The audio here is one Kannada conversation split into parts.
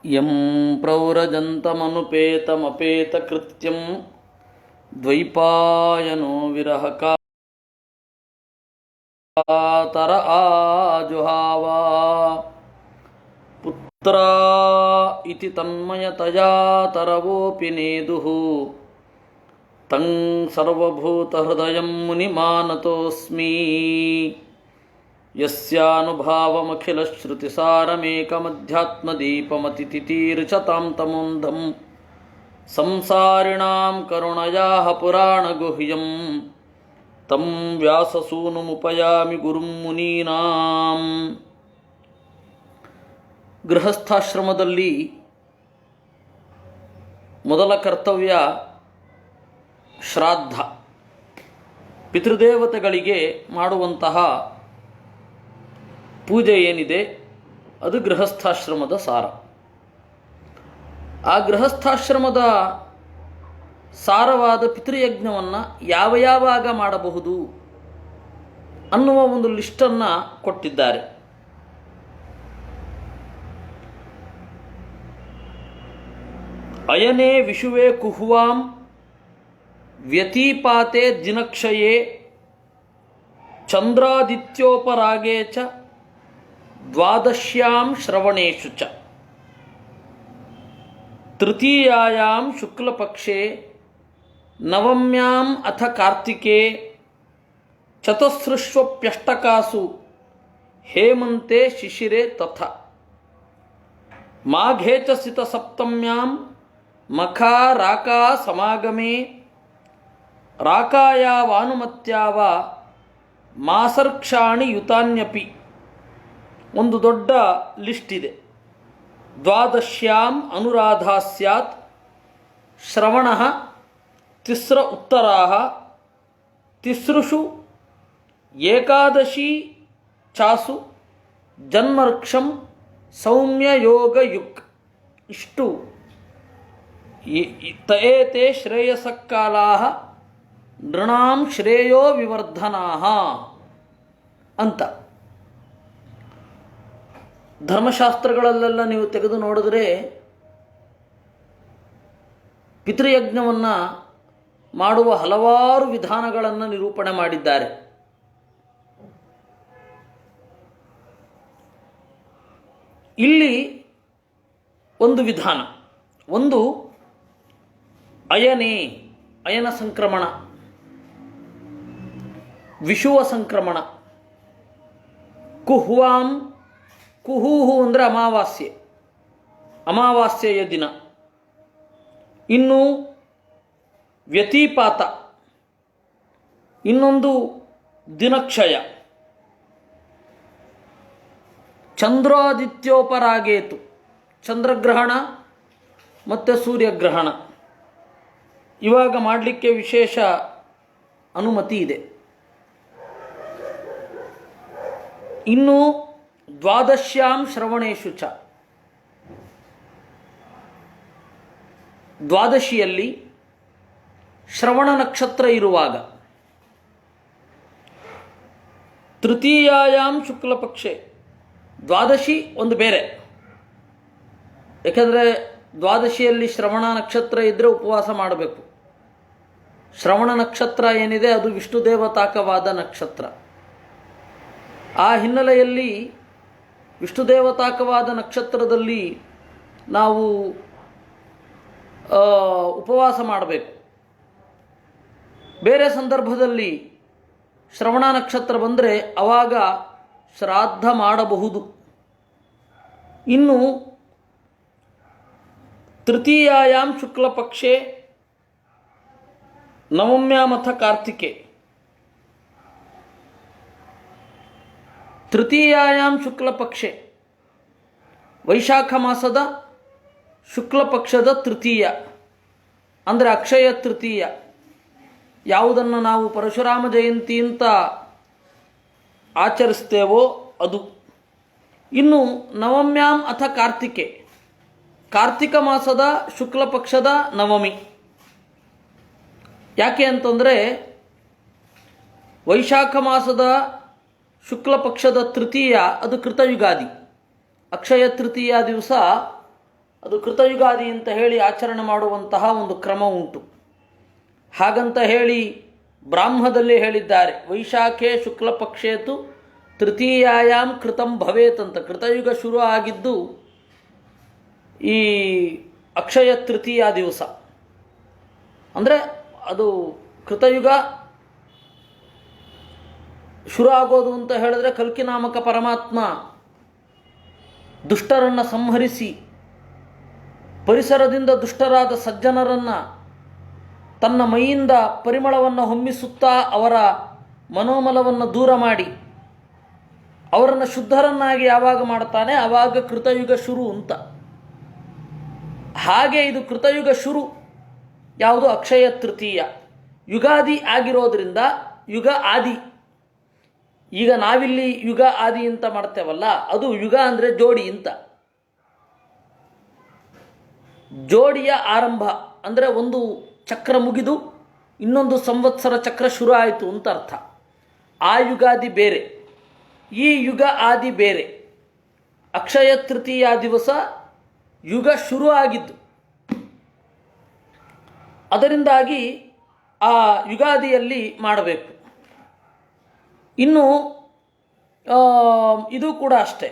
ಯಂ ಪ್ರವ್ರಜಂತಮನುಪೇತಮಪೇತಕೃತ್ಯಂ ದ್ವೈಪಾಯನೋ ವಿರಹಕಾತರ ಆಜುಹಾವ ಪುತ್ರ ಇತಿ ತನ್ಮಯತಯಾ ತರವೋಪಿ ನೇದುಃ ತಂ ಸರ್ವಭೂತಹೃದಯಂ ಮುನಿಮಾನತೋಸ್ಮಿ ಯಸ್ಯಾನುಭಾವಮಖಿಲಶ್ರುತಿಸಾರಮೇಕಮಧ್ಯಾತ್ಮದೀಪಮತಿತಿತೀರ್ಷತಾಂ ತಮೋಂಧಂ ಸಂಸಾರಿಣಾಂ ಕರುಣಯಾಃ ಪುರಾಣಗುಹ್ಯಂ ತಂ ವ್ಯಾಸಸೂನುಮುಪಯಾಮಿ ಗುರುಂ ಮುನೀನಾಂ. ಗೃಹಸ್ಥಾಶ್ರಮದಲ್ಲಿ ಮೊದಲ ಕರ್ತವ್ಯ ಶ್ರಾದ್ದ. ಪಿತೃದೇವತೆಗಳಿಗೆ ಮಾಡುವಂತಹ ಪೂಜೆ ಏನಿದೆ ಅದು ಗೃಹಸ್ಥಾಶ್ರಮದ ಸಾರ. ಆ ಗೃಹಸ್ಥಾಶ್ರಮದ ಸಾರವಾದ ಪಿತೃಯಜ್ಞವನ್ನು ಯಾವಾಗ ಮಾಡಬಹುದು ಅನ್ನುವ ಒಂದು ಲಿಸ್ಟನ್ನು ಕೊಟ್ಟಿದ್ದಾರೆ. ಅಯನೇ ವಿಷುವೆ ಕುಹ್ವಾಂ ವ್ಯತಿಪಾತೆ ದಿನಕ್ಷಯೇ ಚಂದ್ರಾದಿತ್ಯೋಪರಾಗೇ ಚ ದ್ವಾದಶ್ಯಾಂ ಶ್ರವಣೇಶು ಚ ತೃತೀಯಾಯಾಂ ಶುಕ್ಲಪಕ್ಷೆ ನವಮ್ಯಾಂ ಅಥ ಕಾರ್ತಿಕೆ ಚತುಸ್ಸೃಷ್ವಪ್ಯಷ್ಟಕಾಸು ಹೇಮಂತೆ ಶಿಶಿರೆ ತಥಾ ಮಾಘೇ ಚ ಸಿತ ಸಪ್ತಮ್ಯಾಂ ಮಖಾ ರಾಕಾ ಸಮಾಗಮೇ ರಾಕಾಯಾವಾನುಮತ್ಯಾವ ಮಾಸರ್ಕ್ಷಾಣಿ ಯುತಾನ್ಯಪಿ. ಒಂದು ದೊಡ್ಡ ಲಿಸ್ಟ್ ಇದೆ. ದ್ವಾದಶ್ಯಾಂ ಅನುರಾಧಾ ಸ್ಯಾತ್ ಶ್ರವಣಃ ತಿಸ್ರ ಉತ್ತರಾಃ ತಿಸೃಷು ಏಕಾದಶಿ ಚಾಸು ಜನ್ಮರ್ಕ್ಷಂ ಸೌಮ್ಯ ಯೋಗ ಯುಕ್. ಇಷ್ಟು ತಯೇತೆ ಶ್ರೇಯಸಕ್ಕಾಲಾಹ ನೃಣಾಂ ಶ್ರೇಯೋ ವಿವರ್ಧನಾಃ ಅಂತ. ಧರ್ಮಶಾಸ್ತ್ರಗಳಲ್ಲೆಲ್ಲ ನೀವು ತೆಗೆದು ನೋಡಿದ್ರೆ ಪಿತೃಯಜ್ಞವನ್ನು ಮಾಡುವ ಹಲವಾರು ವಿಧಾನಗಳನ್ನು ನಿರೂಪಣೆ ಮಾಡಿದ್ದಾರೆ. ಇಲ್ಲಿ ಒಂದು ವಿಧಾನ, ಒಂದು ಅಯನ ಸಂಕ್ರಮಣ, ವಿಷುವ ಸಂಕ್ರಮಣ, ಕುಹ್ವಾಂ, ಕುಹೂಹು ಅಂದರೆ ಅಮಾವಾಸ್ಯೆಯ ದಿನ. ಇನ್ನು ವ್ಯತಿಪಾತ, ಇನ್ನೊಂದು ದಿನಕ್ಷಯ, ಚಂದ್ರಾದಿತ್ಯೋಪರಾಗೇತು, ಚಂದ್ರಗ್ರಹಣ ಮತ್ತು ಸೂರ್ಯಗ್ರಹಣ. ಇವಾಗ ಮಾಡಲಿಕ್ಕೆ ವಿಶೇಷ ಅನುಮತಿ ಇದೆ. ಇನ್ನು ದ್ವಾದಶ್ಯಾಂ ಶ್ರವಣೇಶು ಚ, ದ್ವಾದಶಿಯಲ್ಲಿ ಶ್ರವಣ ನಕ್ಷತ್ರ ಇರುವಾಗ, ತೃತೀಯಾಯಾಂ ಶುಕ್ಲಪಕ್ಷೆ, ದ್ವಾದಶಿ ಒಂದು ಬೇರೆ. ಏಕೆಂದರೆ ದ್ವಾದಶಿಯಲ್ಲಿ ಶ್ರವಣ ನಕ್ಷತ್ರ ಇದ್ದರೆ ಉಪವಾಸ ಮಾಡಬೇಕು. ಶ್ರವಣ ನಕ್ಷತ್ರ ಏನಿದೆ ಅದು ವಿಷ್ಣು ದೇವತಾಕವಾದ ನಕ್ಷತ್ರ. ಆ ಹಿನ್ನೆಲೆಯಲ್ಲಿ ವಿಷ್ಣು ದೇವತಾಕವಾದ ನಕ್ಷತ್ರದಲ್ಲಿ ನಾವು ಉಪವಾಸ ಮಾಡಬೇಕು. ಬೇರೆ ಸಂದರ್ಭದಲ್ಲಿ ಶ್ರವಣ ನಕ್ಷತ್ರ ಬಂದರೆ ಆವಾಗ ಶ್ರಾದ್ದ ಮಾಡಬಹುದು. ಇನ್ನು ತೃತೀಯಾಯಾಂ ಶುಕ್ಲಪಕ್ಷೆ ನವಮ್ಯಾಮಥ ಕಾರ್ತಿಕೆ, ತೃತೀಯಾಯಾಂ ಶುಕ್ಲಪಕ್ಷೆ ವೈಶಾಖ ಮಾಸದ ಶುಕ್ಲಪಕ್ಷದ ತೃತೀಯ ಅಂದರೆ ಅಕ್ಷಯ ತೃತೀಯ, ಯಾವುದನ್ನು ನಾವು ಪರಶುರಾಮ ಜಯಂತಿ ಅಂತ ಆಚರಿಸ್ತೇವೋ ಅದು. ಇನ್ನು ನವಮ್ಯಾಂ ಅಥ ಕಾರ್ತಿಕೆ, ಕಾರ್ತಿಕ ಮಾಸದ ಶುಕ್ಲಪಕ್ಷದ ನವಮಿ. ಯಾಕೆ ಅಂತಂದರೆ ವೈಶಾಖ ಮಾಸದ ಶುಕ್ಲ ಪಕ್ಷದ ತೃತೀಯ ಅದು ಕೃತಯುಗಾದಿ. ಅಕ್ಷಯ ತೃತೀಯ ದಿವಸ ಅದು ಕೃತಯುಗಾದಿ ಅಂತ ಹೇಳಿ ಆಚರಣೆ ಮಾಡುವಂತಹ ಒಂದು ಕ್ರಮ ಉಂಟು. ಹಾಗಂತ ಹೇಳಿ ಬ್ರಾಹ್ಮದಲ್ಲಿ ಹೇಳಿದ್ದಾರೆ, ವೈಶಾಖೆ ಶುಕ್ಲ ಪಕ್ಷೇತು ತೃತೀಯಾಯಾಮ್ ಕೃತಂ ಭವೇತ್ ಅಂತ. ಕೃತಯುಗ ಶುರು ಆಗಿದ್ದು ಈ ಅಕ್ಷಯ ತೃತೀಯ ದಿವಸ. ಅಂದರೆ ಅದು ಕೃತಯುಗ ಶುರು ಆಗೋದು ಅಂತ ಹೇಳಿದ್ರೆ ಕಲ್ಕಿ ನಾಮಕ ಪರಮಾತ್ಮ ದುಷ್ಟರನ್ನು ಸಂಹರಿಸಿ ಪರಿಸರದಿಂದ ದುಷ್ಟರಾದ ಸಜ್ಜನರನ್ನು ತನ್ನ ಮೈಯಿಂದ ಪರಿಮಳವನ್ನು ಹೊಮ್ಮಿಸುತ್ತಾ ಅವರ ಮನೋಮಲವನ್ನು ದೂರ ಮಾಡಿ ಅವರನ್ನು ಶುದ್ಧರನ್ನಾಗಿ ಯಾವಾಗ ಮಾಡ್ತಾನೆ ಆವಾಗ ಕೃತಯುಗ ಶುರು ಅಂತ. ಹಾಗೆ ಇದು ಕೃತಯುಗ ಶುರು ಯಾವುದು? ಅಕ್ಷಯ ತೃತೀಯ. ಯುಗಾದಿ ಆಗಿರೋದ್ರಿಂದ ಯುಗ ಆದಿ. ಈಗ ನಾವಿಲ್ಲಿ ಯುಗ ಆದಿ ಅಂತ ಮಾಡ್ತೇವಲ್ಲ, ಅದು ಯುಗ ಅಂದರೆ ಜೋಡಿ ಅಂತ. ಜೋಡಿಯ ಆರಂಭ ಅಂದರೆ ಒಂದು ಚಕ್ರ ಮುಗಿದು ಇನ್ನೊಂದು ಸಂವತ್ಸರ ಚಕ್ರ ಶುರು ಆಯಿತು ಅಂತ ಅರ್ಥ. ಆ ಯುಗಾದಿ ಬೇರೆ, ಈ ಯುಗ ಆದಿ ಬೇರೆ. ಅಕ್ಷಯ ತೃತೀಯ ದಿವಸ ಯುಗ ಶುರು ಆಗಿದ್ದು. ಅದರಿಂದಾಗಿ ಆ ಯುಗಾದಿಯಲ್ಲಿ ಮಾಡಬೇಕು. ಇನ್ನು ಇದು ಕೂಡ ಅಷ್ಟೇ.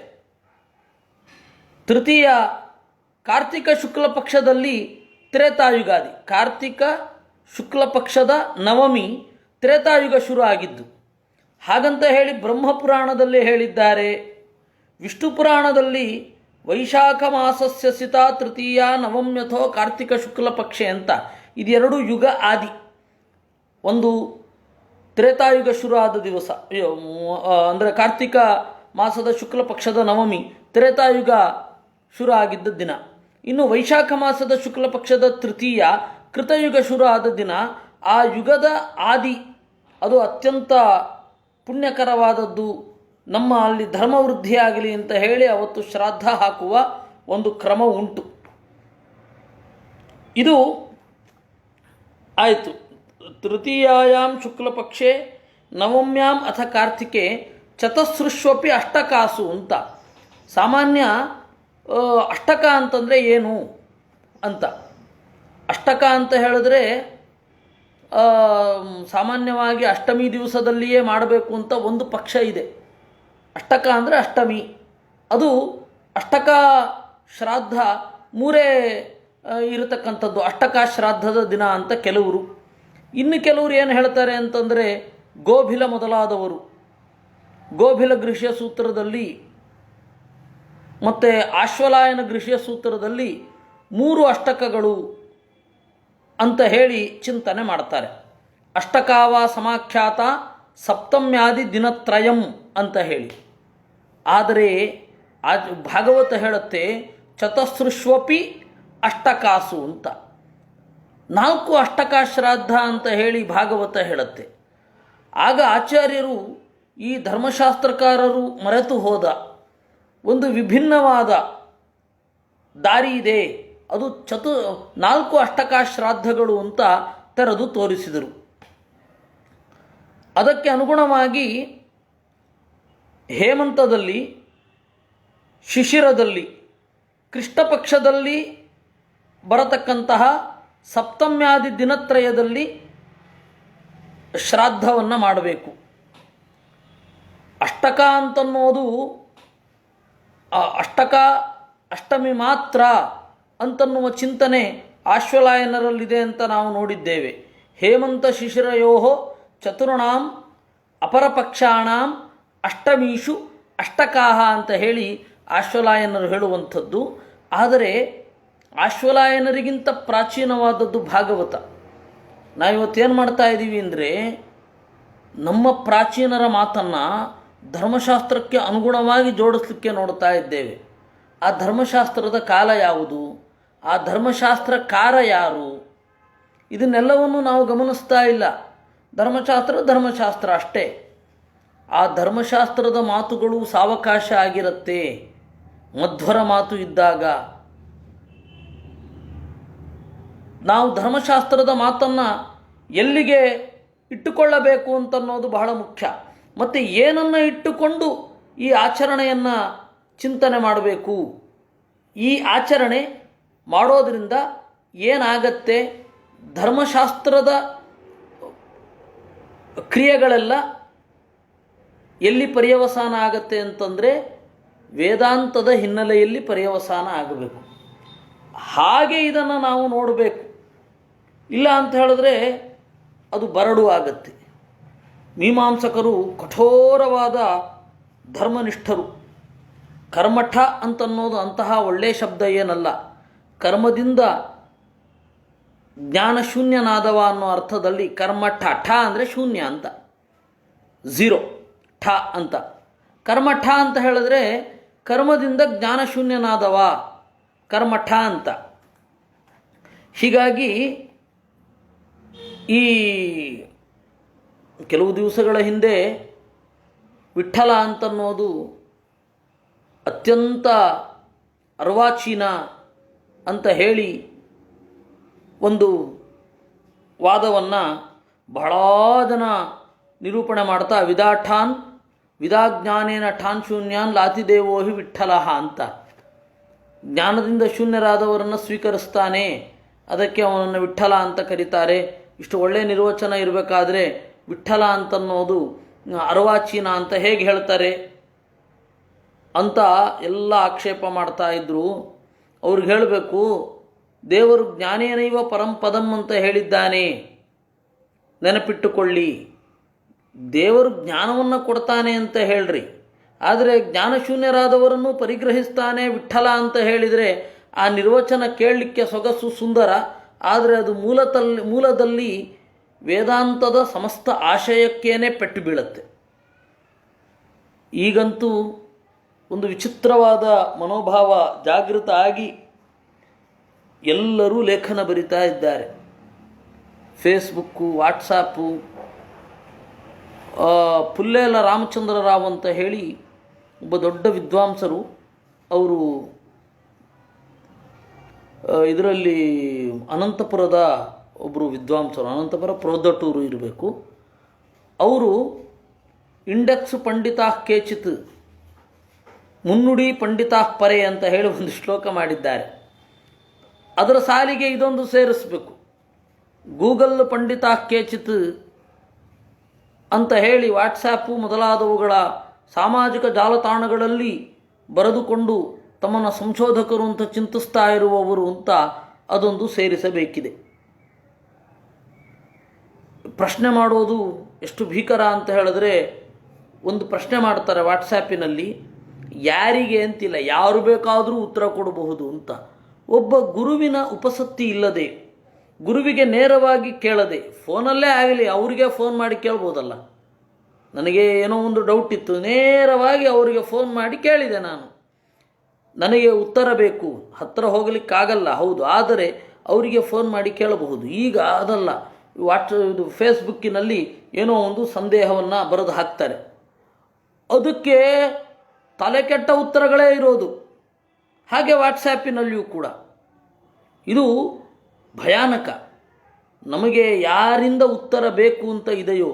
ತೃತೀಯ ಕಾರ್ತಿಕ ಶುಕ್ಲ ಪಕ್ಷದಲ್ಲಿ ತ್ರೇತಾಯುಗಾದಿ. ಕಾರ್ತಿಕ ಶುಕ್ಲ ಪಕ್ಷದ ನವಮಿ ತ್ರೇತಾಯುಗ ಶುರು ಆಗಿದ್ದು. ಹಾಗಂತ ಹೇಳಿ ಬ್ರಹ್ಮಪುರಾಣದಲ್ಲಿ ಹೇಳಿದ್ದಾರೆ. ವಿಷ್ಣು ಪುರಾಣದಲ್ಲಿ ವೈಶಾಖ ಮಾಸಸ್ಯ ಸಿತಾ ತೃತೀಯ ನವಮ್ಯಥೋ ಕಾರ್ತಿಕ ಶುಕ್ಲ ಪಕ್ಷೆ ಅಂತ. ಇದೆರಡು ಯುಗ ಆದಿ. ಒಂದು ತ್ರೇತಾಯುಗ ಶುರು ಆದ ದಿವಸ ಅಂದರೆ ಕಾರ್ತಿಕ ಮಾಸದ ಶುಕ್ಲ ಪಕ್ಷದ ನವಮಿ ತ್ರೇತಾಯುಗ ಶುರು ಆಗಿದ್ದ ದಿನ. ಇನ್ನು ವೈಶಾಖ ಮಾಸದ ಶುಕ್ಲ ಪಕ್ಷದ ತೃತೀಯ ಕೃತಯುಗ ಶುರು ಆದ ದಿನ. ಆ ಯುಗದ ಆದಿ ಅದು ಅತ್ಯಂತ ಪುಣ್ಯಕರವಾದದ್ದು. ನಮ್ಮ ಅಲ್ಲಿ ಧರ್ಮವೃದ್ಧಿಯಾಗಲಿ ಅಂತ ಹೇಳಿ ಅವತ್ತು ಶ್ರಾದ್ದ ಹಾಕುವ ಒಂದು ಕ್ರಮ ಉಂಟು. ಇದು ಆಯಿತು. ತೃತೀಯಾಯಾಂ ಶುಕ್ಲಪಕ್ಷೆ ನವಮ್ಯಾಂ ಅಥ ಕಾರ್ತಿಕೆ ಚತಸ್ರುಷ್ವಪಿ ಅಷ್ಟಕಾಸು ಅಂತ. ಸಾಮಾನ್ಯ ಅಷ್ಟಕ ಅಂತಂದರೆ ಏನು ಅಂತ. ಅಷ್ಟಕ ಅಂತ ಹೇಳಿದ್ರೆ ಸಾಮಾನ್ಯವಾಗಿ ಅಷ್ಟಮಿ ದಿವಸದಲ್ಲಿಯೇ ಮಾಡಬೇಕು ಅಂತ ಒಂದು ಪಕ್ಷ ಇದೆ. ಅಷ್ಟಕ ಅಂದರೆ ಅಷ್ಟಮಿ. ಅದು ಅಷ್ಟಕ ಶ್ರಾದ್ದ ಮೂರೇ ಇರತಕ್ಕಂಥದ್ದು. ಅಷ್ಟಕ ಶ್ರಾದ್ದದ ದಿನ ಅಂತ ಕೆಲವರು. ಇನ್ನು ಕೆಲವರು ಏನು ಹೇಳ್ತಾರೆ ಅಂತಂದರೆ ಗೋಭಿಲ ಮೊದಲಾದವರು ಗೋಭಿಲ ಗೃಹ್ಯ ಸೂತ್ರದಲ್ಲಿ ಮತ್ತು ಆಶ್ವಲಾಯನ ಗೃಹ್ಯ ಸೂತ್ರದಲ್ಲಿ 3 ಅಷ್ಟಕಗಳು ಅಂತ ಹೇಳಿ ಚಿಂತನೆ ಮಾಡ್ತಾರೆ. ಅಷ್ಟಕಾವ ಸಮಾಖ್ಯಾತ ಸಪ್ತಮ್ಯಾದಿ ದಿನತ್ರಯಂ ಅಂತ ಹೇಳಿ. ಆದರೆ ಭಾಗವತ ಹೇಳುತ್ತೆ ಚತಸ್ರುಷ್ವಪಿ ಅಷ್ಟಕಾಸು ಅಂತ. 4 ಅಷ್ಟಕ ಶ್ರಾದ್ದ ಅಂತ ಹೇಳಿ ಭಾಗವತ ಹೇಳುತ್ತೆ. ಆಗ ಆಚಾರ್ಯರು ಈ ಧರ್ಮಶಾಸ್ತ್ರಕಾರರು ಮರೆತು ಹೋದ ಒಂದು ವಿಭಿನ್ನವಾದ ದಾರಿ ಇದೆ. ಅದು 4 ಅಷ್ಟಕ ಶ್ರಾದ್ದಗಳು ಅಂತ ತೆರೆದು ತೋರಿಸಿದರು. ಅದಕ್ಕೆ ಅನುಗುಣವಾಗಿ ಹೇಮಂತದಲ್ಲಿ, ಶಿಶಿರದಲ್ಲಿ, ಕೃಷ್ಣಪಕ್ಷದಲ್ಲಿ ಬರತಕ್ಕಂತಹ ಸಪ್ತಮ್ಯಾದಿ ದಿನತ್ರಯದಲ್ಲಿ ಶ್ರಾದ್ದವನ್ನು ಮಾಡಬೇಕು. ಅಷ್ಟಕ ಅಂತನ್ನೋದು ಅಷ್ಟಕ ಅಷ್ಟಮಿ ಮಾತ್ರ ಅಂತನ್ನುವ ಚಿಂತನೆ ಆಶ್ವಲಾಯನರಲ್ಲಿದೆ ಅಂತ ನಾವು ನೋಡಿದ್ದೇವೆ. ಹೇಮಂತ ಶಿಶಿರಯೋ ಚತುರ್ಣಾಂ ಅಪರಪಕ್ಷಾಣಾಂ ಅಷ್ಟಮೀಷು ಅಷ್ಟಕಾಹ ಅಂತ ಹೇಳಿ ಆಶ್ವಲಾಯನರು ಹೇಳುವಂಥದ್ದು. ಆದರೆ ಆಶ್ವಲಾಯನರಿಗಿಂತ ಪ್ರಾಚೀನವಾದದ್ದು ಭಾಗವತ. ನಾವಿವತ್ತೇನು ಮಾಡ್ತಾ ಇದ್ದೀವಿ ಅಂದರೆ ನಮ್ಮ ಪ್ರಾಚೀನರ ಮಾತನ್ನು ಧರ್ಮಶಾಸ್ತ್ರಕ್ಕೆ ಅನುಗುಣವಾಗಿ ಜೋಡಿಸಲಿಕ್ಕೆ ನೋಡ್ತಾ ಇದ್ದೇವೆ. ಆ ಧರ್ಮಶಾಸ್ತ್ರದ ಕಾಲ ಯಾವುದು, ಆ ಧರ್ಮಶಾಸ್ತ್ರಕಾರ ಯಾರು, ಇದನ್ನೆಲ್ಲವನ್ನು ನಾವು ಗಮನಿಸ್ತಾ ಇಲ್ಲ. ಧರ್ಮಶಾಸ್ತ್ರ ಅಷ್ಟೇ. ಆ ಧರ್ಮಶಾಸ್ತ್ರದ ಮಾತುಗಳು ಸಾವಕಾಶ ಆಗಿರುತ್ತೆ. ಮಧ್ವರ ಮಾತು ಇದ್ದಾಗ ನಾವು ಧರ್ಮಶಾಸ್ತ್ರದ ಮಾತನ್ನು ಎಲ್ಲಿಗೆ ಇಟ್ಟುಕೊಳ್ಳಬೇಕು ಅಂತನ್ನೋದು ಬಹಳ ಮುಖ್ಯ. ಮತ್ತು ಏನನ್ನು ಇಟ್ಟುಕೊಂಡು ಈ ಆಚರಣೆಯನ್ನು ಚಿಂತನೆ ಮಾಡಬೇಕು. ಈ ಆಚರಣೆ ಮಾಡೋದರಿಂದ ಏನಾಗತ್ತೆ, ಧರ್ಮಶಾಸ್ತ್ರದ ಕ್ರಿಯೆಗಳೆಲ್ಲ ಎಲ್ಲಿ ಪರ್ಯವಸಾನ ಆಗತ್ತೆ ಅಂತಂದರೆ ವೇದಾಂತದ ಹಿನ್ನೆಲೆಯಲ್ಲಿ ಪರ್ಯವಸಾನ ಆಗಬೇಕು. ಹಾಗೆ ಇದನ್ನು ನಾವು ನೋಡಬೇಕು. ಇಲ್ಲ ಅಂತ ಹೇಳಿದ್ರೆ ಅದು ಬರಡು ಆಗತ್ತೆ. ಮೀಮಾಂಸಕರು ಕಠೋರವಾದ ಧರ್ಮನಿಷ್ಠರು. ಕರ್ಮಠ ಅಂತನ್ನೋದು ಅಂತಹ ಒಳ್ಳೆಯ ಶಬ್ದ ಏನಲ್ಲ. ಕರ್ಮದಿಂದ ಜ್ಞಾನಶೂನ್ಯನಾದವ ಅನ್ನೋ ಅರ್ಥದಲ್ಲಿ ಕರ್ಮಠ. ಠ ಅಂದರೆ ಶೂನ್ಯ ಅಂತ, ಝೀರೋ. ಠ ಅಂತ ಕರ್ಮಠ ಅಂತ ಹೇಳಿದ್ರೆ ಕರ್ಮದಿಂದ ಜ್ಞಾನಶೂನ್ಯನಾದವ, ಕರ್ಮಠ ಅಂತ. ಹೀಗಾಗಿ ಈ ಕೆಲವು ದಿವಸಗಳ ಹಿಂದೆ ವಿಠ್ಠಲ ಅಂತನ್ನೋದು ಅತ್ಯಂತ ಅರ್ವಾಚೀನ ಅಂತ ಹೇಳಿ ಒಂದು ವಾದವನ್ನು ಬಹಳ ಜನ ನಿರೂಪಣೆ ಮಾಡ್ತಾ, ವಿದಾಜ್ಞಾನೇನ ಠಾನ್ ಶೂನ್ಯಾನ್ ಲಾತಿದೇವೋ ಹಿ ವಿಠ್ಠಲ ಅಂತ. ಜ್ಞಾನದಿಂದ ಶೂನ್ಯರಾದವರನ್ನು ಸ್ವೀಕರಿಸ್ತಾನೆ, ಅದಕ್ಕೆ ಅವನನ್ನು ವಿಠ್ಠಲ ಅಂತ ಕರೀತಾರೆ. ಇಷ್ಟು ಒಳ್ಳೆಯ ನಿರ್ವಚನ ಇರಬೇಕಾದ್ರೆ ವಿಠ್ಠಲ ಅಂತನ್ನೋದು ಅರ್ವಾಚೀನ ಅಂತ ಹೇಗೆ ಹೇಳ್ತಾರೆ ಅಂತ ಎಲ್ಲ ಆಕ್ಷೇಪ ಮಾಡ್ತಾ ಇದ್ದರು. ಅವ್ರಿಗೆ ಹೇಳಬೇಕು, ದೇವರು ಜ್ಞಾನೇನೈವ ಪರಂಪದಂ ಅಂತ ಹೇಳಿದ್ದಾನೆ, ನೆನಪಿಟ್ಟುಕೊಳ್ಳಿ. ದೇವರು ಜ್ಞಾನವನ್ನು ಕೊಡ್ತಾನೆ ಅಂತ ಹೇಳ್ರಿ, ಆದರೆ ಜ್ಞಾನಶೂನ್ಯರಾದವರನ್ನು ಪರಿಗ್ರಹಿಸ್ತಾನೆ ವಿಠ್ಠಲ ಅಂತ ಹೇಳಿದರೆ ಆ ನಿರ್ವಚನ ಕೇಳಲಿಕ್ಕೆ ಸೊಗಸು ಸುಂದರ, ಆದರೆ ಅದು ಮೂಲದಲ್ಲಿ ವೇದಾಂತದ ಸಮಸ್ತ ಆಶಯಕ್ಕೇನೆ ಪೆಟ್ಟು ಬೀಳುತ್ತೆ. ಈಗಂತೂ ಒಂದು ವಿಚಿತ್ರವಾದ ಮನೋಭಾವ ಜಾಗೃತ ಆಗಿ ಎಲ್ಲರೂ ಲೇಖನ ಬರಿತಾ ಇದ್ದಾರೆ. Facebook, WhatsApp. ಪುಲ್ಲೇಲ ರಾಮಚಂದ್ರ ರಾವ್ ಅಂತ ಹೇಳಿ ಒಬ್ಬ ದೊಡ್ಡ ವಿದ್ವಾಂಸರು, ಅವರು ಇದರಲ್ಲಿ ಅನಂತಪುರದ ಒಬ್ಬರು ವಿದ್ವಾಂಸರು, ಅನಂತಪುರ ಪ್ರೋದಟೂರು ಇರಬೇಕು. ಅವರು ಇಂಡೆಕ್ಸ್ ಪಂಡಿತಾ ಕೇಚಿತ್ ಮುನ್ನುಡಿ ಪಂಡಿತಾ ಪರೆ ಅಂತ ಹೇಳಿ ಒಂದು ಶ್ಲೋಕ ಮಾಡಿದ್ದಾರೆ. ಅದರ ಸಾಲಿಗೆ ಇದೊಂದು ಸೇರಿಸಬೇಕು, ಗೂಗಲ್ ಪಂಡಿತಾ ಕೇಚಿತ್ ಅಂತ ಹೇಳಿ ವಾಟ್ಸಾಪು ಮೊದಲಾದವುಗಳ ಸಾಮಾಜಿಕ ಜಾಲತಾಣಗಳಲ್ಲಿ ಬರೆದುಕೊಂಡು ತಮ್ಮನ್ನು ಸಂಶೋಧಕರು ಅಂತ ಚಿಂತಿಸ್ತಾ ಇರುವವರು ಅಂತ ಅದೊಂದು ಸೇರಿಸಬೇಕಿದೆ. ಪ್ರಶ್ನೆ ಮಾಡೋದು ಎಷ್ಟು ಭೀಕರ ಅಂತ ಹೇಳಿದ್ರೆ, ಒಂದು ಪ್ರಶ್ನೆ ಮಾಡ್ತಾರೆ ವಾಟ್ಸಾಪಿನಲ್ಲಿ, ಯಾರಿಗೆ ಅಂತಿಲ್ಲ, ಯಾರು ಬೇಕಾದರೂ ಉತ್ತರ ಕೊಡಬಹುದು ಅಂತ. ಒಬ್ಬ ಗುರುವಿನ ಉಪಸಕ್ತಿ ಇಲ್ಲದೆ, ಗುರುವಿಗೆ ನೇರವಾಗಿ ಕೇಳದೆ, ಫೋನಲ್ಲೇ ಆಗಲಿ ಅವರಿಗೆ ಫೋನ್ ಮಾಡಿ ಕೇಳ್ಬೋದಲ್ಲ. ನನಗೆ ಏನೋ ಒಂದು ಡೌಟ್ ಇತ್ತು, ನೇರವಾಗಿ ಅವರಿಗೆ ಫೋನ್ ಮಾಡಿ ಕೇಳಿದೆ ನಾನು, ನನಗೆ ಉತ್ತರ ಬೇಕು, ಹತ್ತಿರ ಹೋಗಲಿಕ್ಕಾಗಲ್ಲ, ಹೌದು, ಆದರೆ ಅವರಿಗೆ ಫೋನ್ ಮಾಡಿ ಕೇಳಬಹುದು. ಈಗ ಅದಲ್ಲ, ಇದು ಫೇಸ್ಬುಕ್ಕಿನಲ್ಲಿ ಏನೋ ಒಂದು ಸಂದೇಹವನ್ನು ಬರೆದು ಹಾಕ್ತಾರೆ, ಅದಕ್ಕೆ ತಲೆ ಕೆಟ್ಟ ಉತ್ತರಗಳೇ ಇರೋದು. ಹಾಗೆ ವಾಟ್ಸಾಪಿನಲ್ಲಿಯೂ ಕೂಡ ಇದು ಭಯಾನಕ. ನಮಗೆ ಯಾರಿಂದ ಉತ್ತರ ಬೇಕು ಅಂತ ಇದೆಯೋ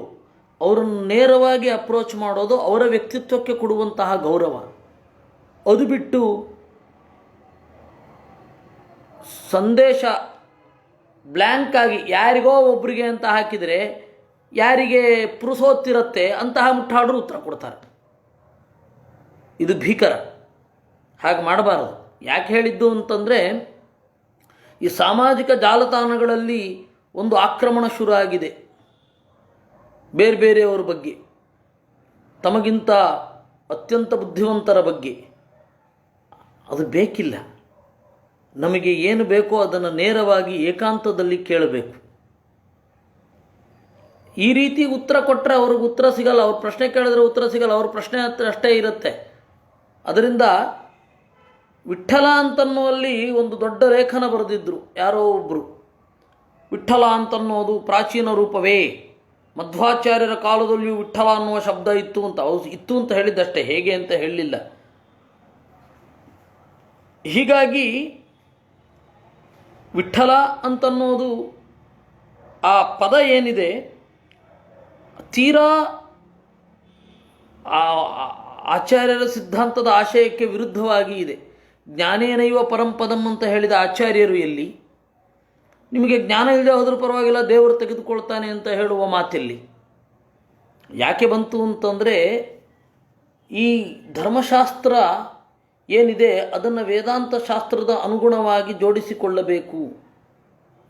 ಅವರನ್ನು ನೇರವಾಗಿ ಅಪ್ರೋಚ್ ಮಾಡೋದು ಅವರ ವ್ಯಕ್ತಿತ್ವಕ್ಕೆ ಕೊಡುವಂತಹ ಗೌರವ. ಅದು ಬಿಟ್ಟು ಸಂದೇಶ ಬ್ಲ್ಯಾಂಕ್ ಆಗಿ ಯಾರಿಗೋ ಒಬ್ಬರಿಗೆ ಅಂತ ಹಾಕಿದರೆ ಯಾರಿಗೆ ಪುರುಸೋತ್ತಿರುತ್ತೆ ಅಂತಹ ಮುಟ್ಟಾಡರು ಉತ್ತರ ಕೊಡ್ತಾರೆ. ಇದು ಭೀಕರ, ಹಾಗೆ ಮಾಡಬಾರದು. ಯಾಕೆ ಹೇಳಿದ್ದು ಅಂತಂದರೆ, ಈ ಸಾಮಾಜಿಕ ಜಾಲತಾಣಗಳಲ್ಲಿ ಒಂದು ಆಕ್ರಮಣ ಶುರು ಆಗಿದೆ ಬೇರೆ ಬೇರೆಯವರ ಬಗ್ಗೆ, ತಮಗಿಂತ ಅತ್ಯಂತ ಬುದ್ಧಿವಂತರ ಬಗ್ಗೆ. ಅದು ಬೇಕಿಲ್ಲ. ನಮಗೆ ಏನು ಬೇಕೋ ಅದನ್ನು ನೇರವಾಗಿ ಏಕಾಂತದಲ್ಲಿ ಕೇಳಬೇಕು. ಈ ರೀತಿ ಉತ್ತರ ಕೊಟ್ಟರೆ ಅವ್ರಿಗೆ ಉತ್ತರ ಸಿಗಲ್ಲ, ಅವ್ರ ಪ್ರಶ್ನೆ ಕೇಳಿದ್ರೆ ಉತ್ತರ ಸಿಗಲ್ಲ, ಅವ್ರ ಪ್ರಶ್ನೆ ಅಷ್ಟೇ ಇರುತ್ತೆ. ಅದರಿಂದ ವಿಠ್ಠಲ ಅಂತನ್ನುವಲ್ಲಿ ಒಂದು ದೊಡ್ಡ ಲೇಖನ ಬರೆದಿದ್ದರು ಯಾರೋ ಒಬ್ಬರು. ವಿಠ್ಠಲ ಅಂತನ್ನೋದು ಪ್ರಾಚೀನ ರೂಪವೇ, ಮಧ್ವಾಚಾರ್ಯರ ಕಾಲದಲ್ಲಿಯೂ ವಿಠ್ಠಲ ಅನ್ನುವ ಶಬ್ದ ಇತ್ತು ಅಂತ. ಇತ್ತು ಅಂತ ಹೇಳಿದ್ದಷ್ಟೇ, ಹೇಗೆ ಅಂತ ಹೇಳಲಿಲ್ಲ. ಹೀಗಾಗಿ ವಿಠ್ಠಲ ಅಂತನ್ನೋದು ಆ ಪದ ಏನಿದೆ ತೀರಾ ಆಚಾರ್ಯರ ಸಿದ್ಧಾಂತದ ಆಶಯಕ್ಕೆ ವಿರುದ್ಧವಾಗಿ ಇದೆ. ಜ್ಞಾನೇನೈವ ಪರಂಪದಂ ಅಂತ ಹೇಳಿದ ಆಚಾರ್ಯರು ಎಲ್ಲಿ? ನಿಮಗೆ ಜ್ಞಾನ ಇಲ್ಲದೆ ಹೋದರೂ ಪರವಾಗಿಲ್ಲ, ದೇವರು ತೆಗೆದುಕೊಳ್ತಾನೆ ಅಂತ ಹೇಳುವ ಮಾತೆಲ್ಲಿ? ಯಾಕೆ ಬಂತು ಅಂತಂದರೆ, ಈ ಧರ್ಮಶಾಸ್ತ್ರ ಏನಿದೆ ಅದನ್ನು ವೇದಾಂತ ಶಾಸ್ತ್ರದ ಅನುಗುಣವಾಗಿ ಜೋಡಿಸಿಕೊಳ್ಳಬೇಕು.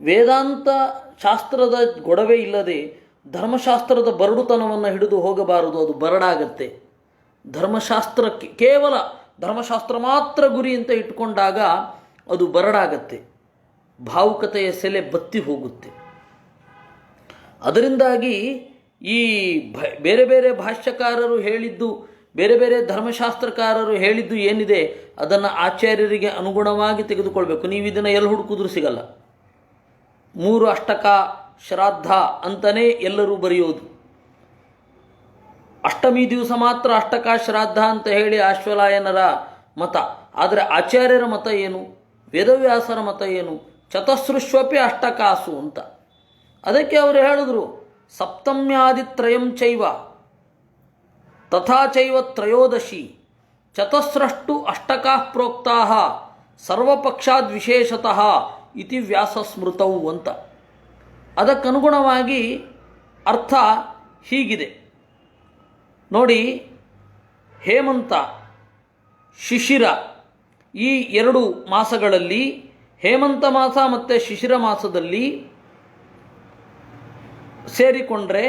ವೇದಾಂತ ಶಾಸ್ತ್ರದ ಗೊಡವೆ ಇಲ್ಲದೆ ಧರ್ಮಶಾಸ್ತ್ರದ ಬರಡುತನವನ್ನು ಹಿಡಿದು ಹೋಗಬಾರದು, ಅದು ಬರಡಾಗತ್ತೆ. ಧರ್ಮಶಾಸ್ತ್ರಕ್ಕೆ ಕೇವಲ ಧರ್ಮಶಾಸ್ತ್ರ ಮಾತ್ರ ಗುರಿ ಅಂತ ಇಟ್ಕೊಂಡಾಗ ಅದು ಬರಡಾಗತ್ತೆ, ಭಾವುಕತೆಯ ಸೆಲೆ ಬತ್ತಿ ಹೋಗುತ್ತೆ. ಅದರಿಂದಾಗಿ ಈ ಬೇರೆ ಬೇರೆ ಭಾಷ್ಯಕಾರರು ಹೇಳಿದ್ದು, ಬೇರೆ ಬೇರೆ ಧರ್ಮಶಾಸ್ತ್ರಕಾರರು ಹೇಳಿದ್ದು ಏನಿದೆ ಅದನ್ನು ಆಚಾರ್ಯರಿಗೆ ಅನುಗುಣವಾಗಿ ತೆಗೆದುಕೊಳ್ಬೇಕು. ನೀವು ಇದನ್ನು ಎಲ್ಲಿ ಹುಡುಕಿದ್ರೂ ಸಿಗಲ್ಲ. 3 ಅಷ್ಟಕ ಶ್ರಾದ್ದ ಅಂತಲೇ ಎಲ್ಲರೂ ಬರೆಯೋದು. ಅಷ್ಟಮಿ ದಿವಸ ಮಾತ್ರ ಅಷ್ಟಕ ಶ್ರಾದ್ದ ಅಂತ ಹೇಳಿ ಆಶ್ವಲಾಯನರ ಮತ. ಆದರೆ ಆಚಾರ್ಯರ ಮತ ಏನು? ವೇದವ್ಯಾಸರ ಮತ ಏನು? ಚತಸೃಷ್ವಪಿ ಅಷ್ಟಕಾಸು ಅಂತ. ಅದಕ್ಕೆ ಅವರು ಹೇಳಿದ್ರು, ಸಪ್ತಮ್ಯಾದಿತ್ರಯಂ ಚೈವ ತಥಾ ಚೈವ ತ್ರಯೋದಶಿ ಚತಸ್ರಷ್ಟು ಅಷ್ಟಕಾ ಪ್ರೋಕ್ತಾ ಸರ್ವಪಕ್ಷಾದ್ ವಿಶೇಷತಃ ಇತಿ ವ್ಯಾಸ ಸ್ಮೃತವು ಅಂತ. ಅದಕ್ಕನುಗುಣವಾಗಿ ಅರ್ಥ ಹೀಗಿದೆ ನೋಡಿ. ಹೇಮಂತ, ಶಿಶಿರ ಈ 2 ಮಾಸಗಳಲ್ಲಿ, ಹೇಮಂತ ಮಾಸ ಮತ್ತು ಶಿಶಿರ ಮಾಸದಲ್ಲಿ ಸೇರಿಕೊಂಡ್ರೆ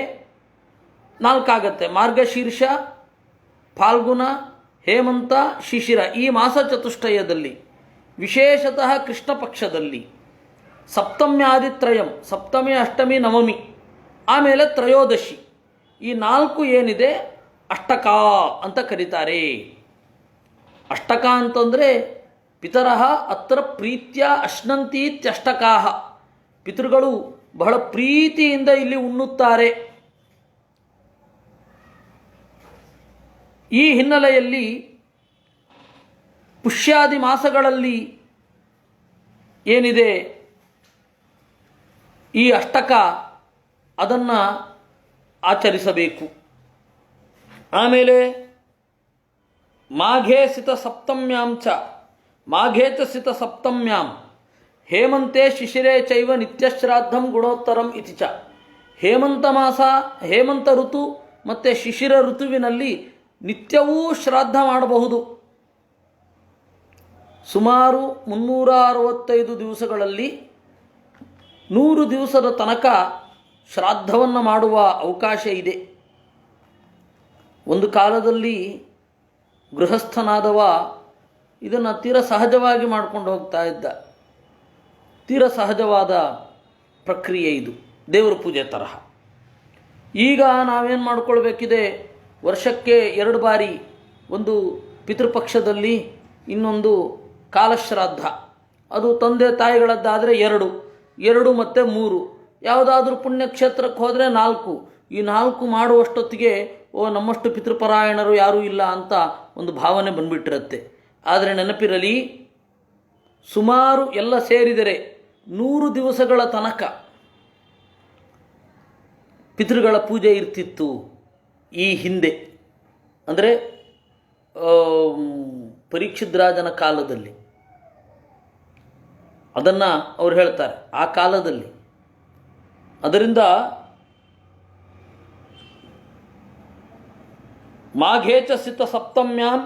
4 ಆಗತ್ತೆ. ಮಾರ್ಗಶೀರ್ಷ, ಫಾಲ್ಗುಣ, ಹೇಮಂತ, ಶಿಶಿರ ಈ ಮಾಸ ಚತುಷ್ಟಯದಲ್ಲಿ, ವಿಶೇಷತಃ ಕೃಷ್ಣ ಪಕ್ಷದಲ್ಲಿ ಸಪ್ತಮ್ಯಾದಿತ್ರಯಂ, ಸಪ್ತಮಿ, ಅಷ್ಟಮಿ, ನವಮಿ, ಆಮೇಲೆ ತ್ರಯೋದಶಿ, ಈ 4 ಏನಿದೆ ಅಷ್ಟಕ ಅಂತ ಕರೀತಾರೆ. ಅಷ್ಟಕ ಅಂತಂದರೆ ಪಿತರಃ ಅತ್ರ ಪ್ರೀತ್ಯ ಅಶ್ನಂತೀತ್ಯಷ್ಟಕಾಹ, ಪಿತೃಗಳು ಬಹಳ ಪ್ರೀತಿಯಿಂದ ಇಲ್ಲಿ ಉಣ್ಣುತ್ತಾರೆ. ಈ ಹಿನ್ನೆಲೆಯಲ್ಲಿ ಪುಷ್ಯಾದಿ ಮಾಸಗಳಲ್ಲಿ ಏನಿದೆ ಈ ಅಷ್ಟಕ ಅದನ್ನು ಆಚರಿಸಬೇಕು. ಆಮೇಲೆ ಮಾಘೇ ಸಿತ ಸಪ್ತಮ್ಯಾಂ ಚ, ಮಾಘೇ ಚ ಸಿತ ಸಪ್ತಮ್ಯಾಂ ಹೇಮಂತೆ ಶಿಶಿರೇ ಚೈವ ನಿತ್ಯಶ್ರಾದ್ದಂ ಗುಣೋತ್ತರಂ ಇತಿ ಚ. ಹೇಮಂತ ಮಾಸ, ಹೇಮಂತ ಋತು ಮತ್ತು ಶಿಶಿರ ಋತುವಿನಲ್ಲಿ ನಿತ್ಯವೂ ಶ್ರಾದ್ದ ಮಾಡಬಹುದು. ಸುಮಾರು 365 ದಿವಸಗಳಲ್ಲಿ 100 ದಿವಸದ ತನಕ ಶ್ರಾದ್ದವನ್ನು ಮಾಡುವ ಅವಕಾಶ ಇದೆ. ಒಂದು ಕಾಲದಲ್ಲಿ ಗೃಹಸ್ಥನಾದವ ಇದನ್ನು ತೀರ ಸಹಜವಾಗಿ ಮಾಡ್ಕೊಂಡು ಹೋಗ್ತಾ ಇದ್ದ. ತೀರ ಸಹಜವಾದ ಪ್ರಕ್ರಿಯೆ ಇದು, ದೇವರ ಪೂಜೆ ತರಹ. ಈಗ ನಾವೇನು ಮಾಡ್ಕೊಳ್ಬೇಕಿದೆ, ವರ್ಷಕ್ಕೆ 2 ಬಾರಿ, ಒಂದು ಪಿತೃಪಕ್ಷದಲ್ಲಿ, ಇನ್ನೊಂದು ಕಾಲಶ್ರಾದ್ದ. ಅದು ತಂದೆ ತಾಯಿಗಳದ್ದಾದರೆ 2 ಮತ್ತು 3. ಯಾವುದಾದ್ರೂ ಪುಣ್ಯಕ್ಷೇತ್ರಕ್ಕೆ ಹೋದರೆ 4. ಈ 4 ಮಾಡುವಷ್ಟೊತ್ತಿಗೆ ನಮ್ಮಷ್ಟು ಪಿತೃಪರಾಯಣರು ಯಾರೂ ಇಲ್ಲ ಅಂತ ಒಂದು ಭಾವನೆ ಬಂದ್ಬಿಟ್ಟಿರುತ್ತೆ. ಆದರೆ ನೆನಪಿರಲಿ, ಸುಮಾರು ಎಲ್ಲ ಸೇರಿದರೆ 100 ದಿವಸಗಳ ತನಕ ಪಿತೃಗಳ ಪೂಜೆ ಇರ್ತಿತ್ತು ಈ ಹಿಂದೆ. ಅಂದರೆ ಪರೀಕ್ಷಿದ್ರಾಜನ ಕಾಲದಲ್ಲಿ ಅದನ್ನು ಅವ್ರು ಹೇಳ್ತಾರೆ, ಆ ಕಾಲದಲ್ಲಿ. ಅದರಿಂದ ಮಾಘೇಚ ಸಿತ ಸಪ್ತಮ್ಯಾಂ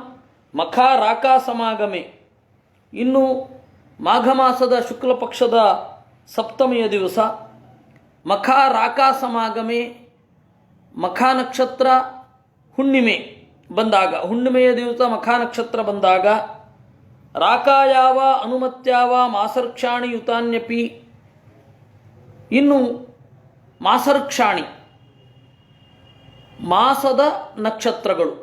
ಮಖ ರಾಕಾ ಸಮಾಗಮೆ, ಇನ್ನು ಮಾಘ ಮಾಸದ ಶುಕ್ಲ ಪಕ್ಷದ ಸಪ್ತಮಿಯ ದಿವಸ ಮಖ ರಾಕಾ ಸಮಾಗಮೆ, ಮಖ ನಕ್ಷತ್ರ ಹುಣ್ಣಿಮೆ ಬಂದಾಗ, ಹುಣ್ಣಿಮೆಯ ದಿವಸ ಮಖ ನಕ್ಷತ್ರ ಬಂದಾಗ, ರಾಕಾಯಾವ ಅನುಮತ್ಯಾವ ಮಾಸರ್ಕ್ಷಾಣಿ ಯುತಾನ್ಯಪಿ, ಇನ್ನು ಮಾಸರ್ಕ್ಷಾಣಿ ಮಾಸದ ನಕ್ಷತ್ರಗಳು,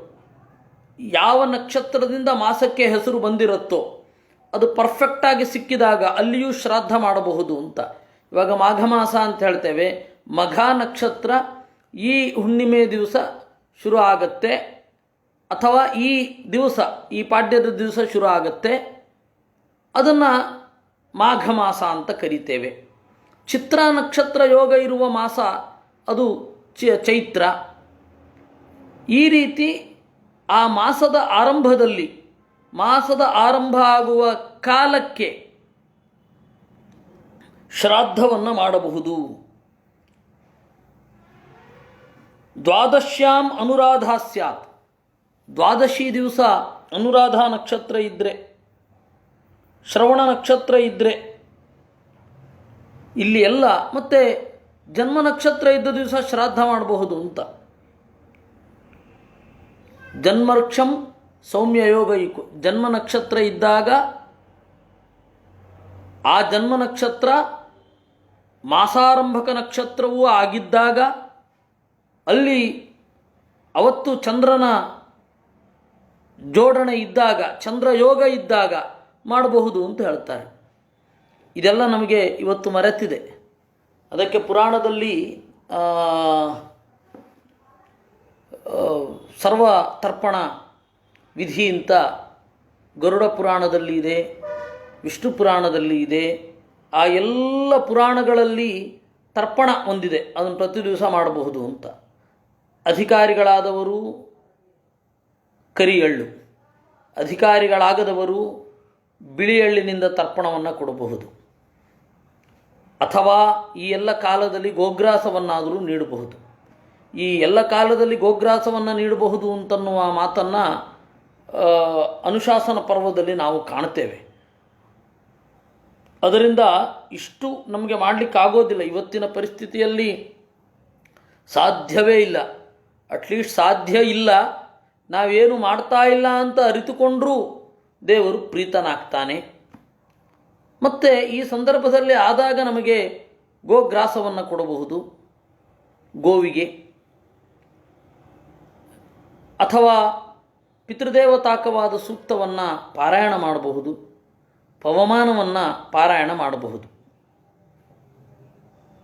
ಯಾವ ನಕ್ಷತ್ರದಿಂದ ಮಾಸಕ್ಕೆ ಹೆಸರು ಬಂದಿರುತ್ತೋ ಅದು ಪರ್ಫೆಕ್ಟಾಗಿ ಸಿಕ್ಕಿದಾಗ ಅಲ್ಲಿಯೂ ಶ್ರಾದ್ದ ಮಾಡಬಹುದು ಅಂತ. ಇವಾಗ ಮಾಘ ಮಾಸ ಅಂತ ಹೇಳ್ತೇವೆ, ಮಘ ನಕ್ಷತ್ರ ಈ ಹುಣ್ಣಿಮೆ ದಿವಸ ಶುರು ಆಗತ್ತೆ, ಅಥವಾ ಈ ದಿವಸ, ಈ ಪಾಡ್ಯದ ದಿವಸ ಶುರು ಆಗತ್ತೆ, ಅದನ್ನು ಮಾಘ ಮಾಸ ಅಂತ ಕರಿತೇವೆ. ಚಿತ್ರ ನಕ್ಷತ್ರ ಯೋಗ ಇರುವ ಮಾಸ ಅದು ಚೈತ್ರ. ಈ ರೀತಿ ಆ ಮಾಸದ ಆರಂಭದಲ್ಲಿ ಮಾಸದ ಆರಂಭ ಆಗುವ ಕಾಲಕ್ಕೆ ಶ್ರಾದ್ದವನ್ನು ಮಾಡಬಹುದು. ದ್ವಾದಶ್ಯಾಂ ಅನುರಾಧ ಸ್ಯಾತ್, ದ್ವಾದಶಿ ದಿವಸ ಅನುರಾಧ ನಕ್ಷತ್ರ ಇದ್ದರೆ, ಶ್ರವಣ ನಕ್ಷತ್ರ ಇದ್ದರೆ, ಇಲ್ಲಿ ಎಲ್ಲ ಮತ್ತೆ ಜನ್ಮ ನಕ್ಷತ್ರ ಇದ್ದ ದಿವಸ ಶ್ರಾದ್ದ ಮಾಡಬಹುದು ಅಂತ. ಜನ್ಮರ್ಕ್ಷಂ ಸೌಮ್ಯ ಯೋಗ ಇಕು, ಜನ್ಮ ನಕ್ಷತ್ರ ಇದ್ದಾಗ ಆ ಜನ್ಮ ನಕ್ಷತ್ರ ಮಾಸಾರಂಭಕ ನಕ್ಷತ್ರವೂ ಆಗಿದ್ದಾಗ ಅಲ್ಲಿ ಅವತ್ತು ಚಂದ್ರನ ಜೋಡಣೆ ಇದ್ದಾಗ, ಚಂದ್ರ ಯೋಗ ಇದ್ದಾಗ ಮಾಡಬಹುದು ಅಂತ ಹೇಳ್ತಾರೆ. ಇದೆಲ್ಲ ನಮಗೆ ಇವತ್ತು ಮರೆತಿದೆ. ಅದಕ್ಕೆ ಪುರಾಣದಲ್ಲಿ ಸರ್ವ ತರ್ಪಣ ವಿಧಿ ಅಂತ ಗರುಡ ಪುರಾಣದಲ್ಲಿ ಇದೆ, ವಿಷ್ಣು ಪುರಾಣದಲ್ಲಿ ಇದೆ. ಆ ಎಲ್ಲ ಪುರಾಣಗಳಲ್ಲಿ ತರ್ಪಣ ಹೊಂದಿದೆ, ಅದನ್ನು ಪ್ರತಿ ದಿವಸ ಮಾಡಬಹುದು ಅಂತ. ಅಧಿಕಾರಿಗಳಾದವರು ಕರಿ ಎಳ್ಳು, ಅಧಿಕಾರಿಗಳಾಗದವರು ಬಿಳಿ ಎಳ್ಳಿನಿಂದ ತರ್ಪಣವನ್ನು ಕೊಡಬಹುದು. ಅಥವಾ ಈ ಎಲ್ಲ ಕಾಲದಲ್ಲಿ ಗೋಗ್ರಾಸವನ್ನಾದರೂ ನೀಡಬಹುದು. ಈ ಎಲ್ಲ ಕಾಲದಲ್ಲಿ ಗೋಗ್ರಾಸವನ್ನು ನೀಡಬಹುದು ಅಂತನ್ನುವ ಮಾತನ್ನು ಅನುಶಾಸನ ಪರ್ವದಲ್ಲಿ ನಾವು ಕಾಣ್ತೇವೆ. ಅದರಿಂದ ಇಷ್ಟು ನಮಗೆ ಮಾಡಲಿಕ್ಕಾಗೋದಿಲ್ಲ. ಇವತ್ತಿನ ಪರಿಸ್ಥಿತಿಯಲ್ಲಿ ಸಾಧ್ಯವೇ ಇಲ್ಲ. ಅಟ್ಲೀಸ್ಟ್ ಸಾಧ್ಯ ಇಲ್ಲ, ನಾವೇನು ಮಾಡ್ತಾ ಇಲ್ಲ ಅಂತ ಅರಿತುಕೊಂಡರೂ ದೇವರು ಪ್ರೀತನಾಗ್ತಾನೆ. ಮತ್ತು ಈ ಸಂದರ್ಭದಲ್ಲಿ ಆದಾಗ ನಮಗೆ ಗೋಗ್ರಾಸವನ್ನು ಕೊಡಬಹುದು ಗೋವಿಗೆ, ಅಥವಾ ಪಿತೃದೇವತಾಕವಾದ ಸೂಕ್ತವನ್ನು ಪಾರಾಯಣ ಮಾಡಬಹುದು, ಪವಮಾನವನ್ನು ಪಾರಾಯಣ ಮಾಡಬಹುದು.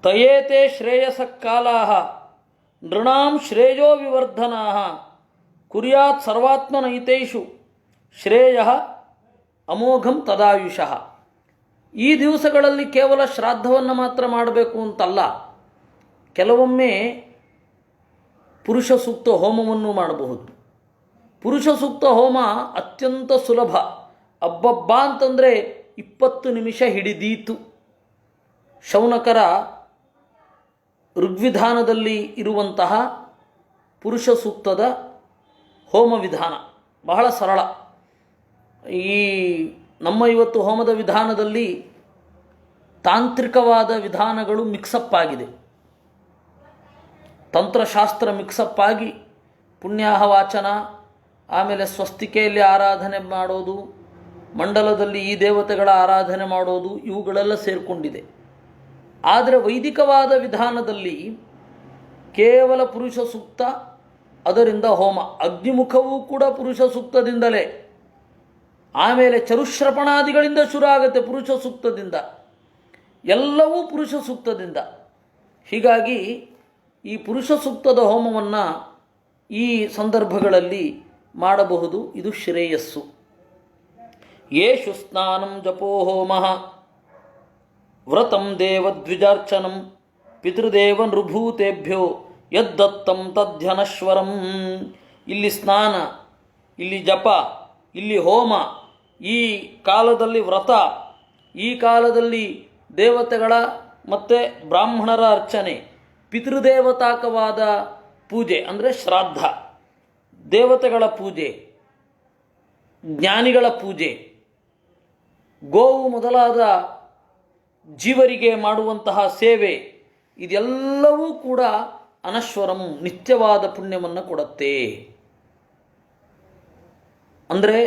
ತಯೇತೆ ಶ್ರೇಯಸಕ್ಕಾಲಾಹ ನೃಣಾಂ ಶ್ರೇಯೋ ವಿವರ್ಧನಾಃ ಕುರ್ಯಾತ್ ಸರ್ವಾತ್ಮನೈತೇಷು ಶ್ರೇಯ ಅಮೋಘಂ ತದಾಯುಷಃ. ಈ ದಿವಸಗಳಲ್ಲಿ ಕೇವಲ ಶ್ರಾದ್ದವನ್ನು ಮಾತ್ರ ಮಾಡಬೇಕು ಅಂತಲ್ಲ, ಕೆಲವೊಮ್ಮೆ ಪುರುಷ ಸೂಕ್ತ ಹೋಮವನ್ನು ಮಾಡಬಹುದು. ಪುರುಷ ಸೂಕ್ತ ಹೋಮ ಅತ್ಯಂತ ಸುಲಭ. ಅಬ್ಬಬ್ಬ ಅಂತಂದರೆ 20 ನಿಮಿಷ ಹಿಡಿದೀತು. ಶೌನಕರ ಋಗ್ವಿಧಾನದಲ್ಲಿ ಇರುವಂತಹ ಪುರುಷ ಸೂಕ್ತದ ಹೋಮ ವಿಧಾನ ಬಹಳ ಸರಳ. ಈ ನಮ್ಮ ಇವತ್ತು ಹೋಮದ ವಿಧಾನದಲ್ಲಿ ತಾಂತ್ರಿಕವಾದ ವಿಧಾನಗಳು ಮಿಕ್ಸಪ್ ಆಗಿದೆ. ತಂತ್ರಶಾಸ್ತ್ರ ಮಿಕ್ಸಪ್ ಆಗಿ ಪುಣ್ಯಾಹ ವಾಚನ, ಆಮೇಲೆ ಸ್ವಸ್ತಿಕೆಯಲ್ಲಿ ಆರಾಧನೆ ಮಾಡೋದು, ಮಂಡಲದಲ್ಲಿ ಈ ದೇವತೆಗಳ ಆರಾಧನೆ ಮಾಡೋದು, ಇವುಗಳೆಲ್ಲ ಸೇರಿಕೊಂಡಿದೆ. ಆದರೆ ವೈದಿಕವಾದ ವಿಧಾನದಲ್ಲಿ ಕೇವಲ ಪುರುಷ ಸೂಕ್ತ, ಅದರಿಂದ ಹೋಮ. ಅಗ್ನಿಮುಖವೂ ಕೂಡ ಪುರುಷ ಸೂಕ್ತದಿಂದಲೇ, ಆಮೇಲೆ ಚರುಶ್ರಪಣಾದಿಗಳಿಂದ ಶುರು ಆಗುತ್ತೆ ಪುರುಷ ಸೂಕ್ತದಿಂದ, ಎಲ್ಲವೂ ಪುರುಷ ಸೂಕ್ತದಿಂದ. ಹೀಗಾಗಿ ಈ ಪುರುಷ ಸೂಕ್ತದ ಹೋಮವನ್ನು ಈ ಸಂದರ್ಭಗಳಲ್ಲಿ ಮಾಡಬಹುದು. ಇದು ಶ್ರೇಯಸ್ಸು. ಯೇಷು ಸ್ನಾನಂ ಜಪೋ ಹೋಮಃ ವ್ರತಂ ದೇವದ್ವಿಜಾರ್ಚನಂ ಪಿತೃದೇವ ನೃಭೂತೇಭ್ಯೋ ಯದ್ದತ್ತಂ ತದ್ಧನಶ್ವರಂ. ಇಲ್ಲಿ ಸ್ನಾನ, ಇಲ್ಲಿ ಜಪ, ಇಲ್ಲಿ ಹೋಮ, ಈ ಕಾಲದಲ್ಲಿ ವ್ರತ, ಈ ಕಾಲದಲ್ಲಿ ದೇವತೆಗಳ ಮತ್ತು ಬ್ರಾಹ್ಮಣರ ಅರ್ಚನೆ, ಪಿತೃದೇವತಾಕವಾದ ಪೂಜೆ ಅಂದರೆ ಶ್ರಾದ್ದ, ದೇವತೆಗಳ ಪೂಜೆ, ಜ್ಞಾನಿಗಳ ಪೂಜೆ, ಗೋವು ಮೊದಲಾದ ಜೀವರಿಗೆ ಮಾಡುವಂತಹ ಸೇವೆ, ಇದೆಲ್ಲವೂ ಕೂಡ ಅನಶ್ವರಂ, ನಿತ್ಯವಾದ ಪುಣ್ಯವನ್ನು ಕೊಡುತ್ತೆ. ಅಂದರೆ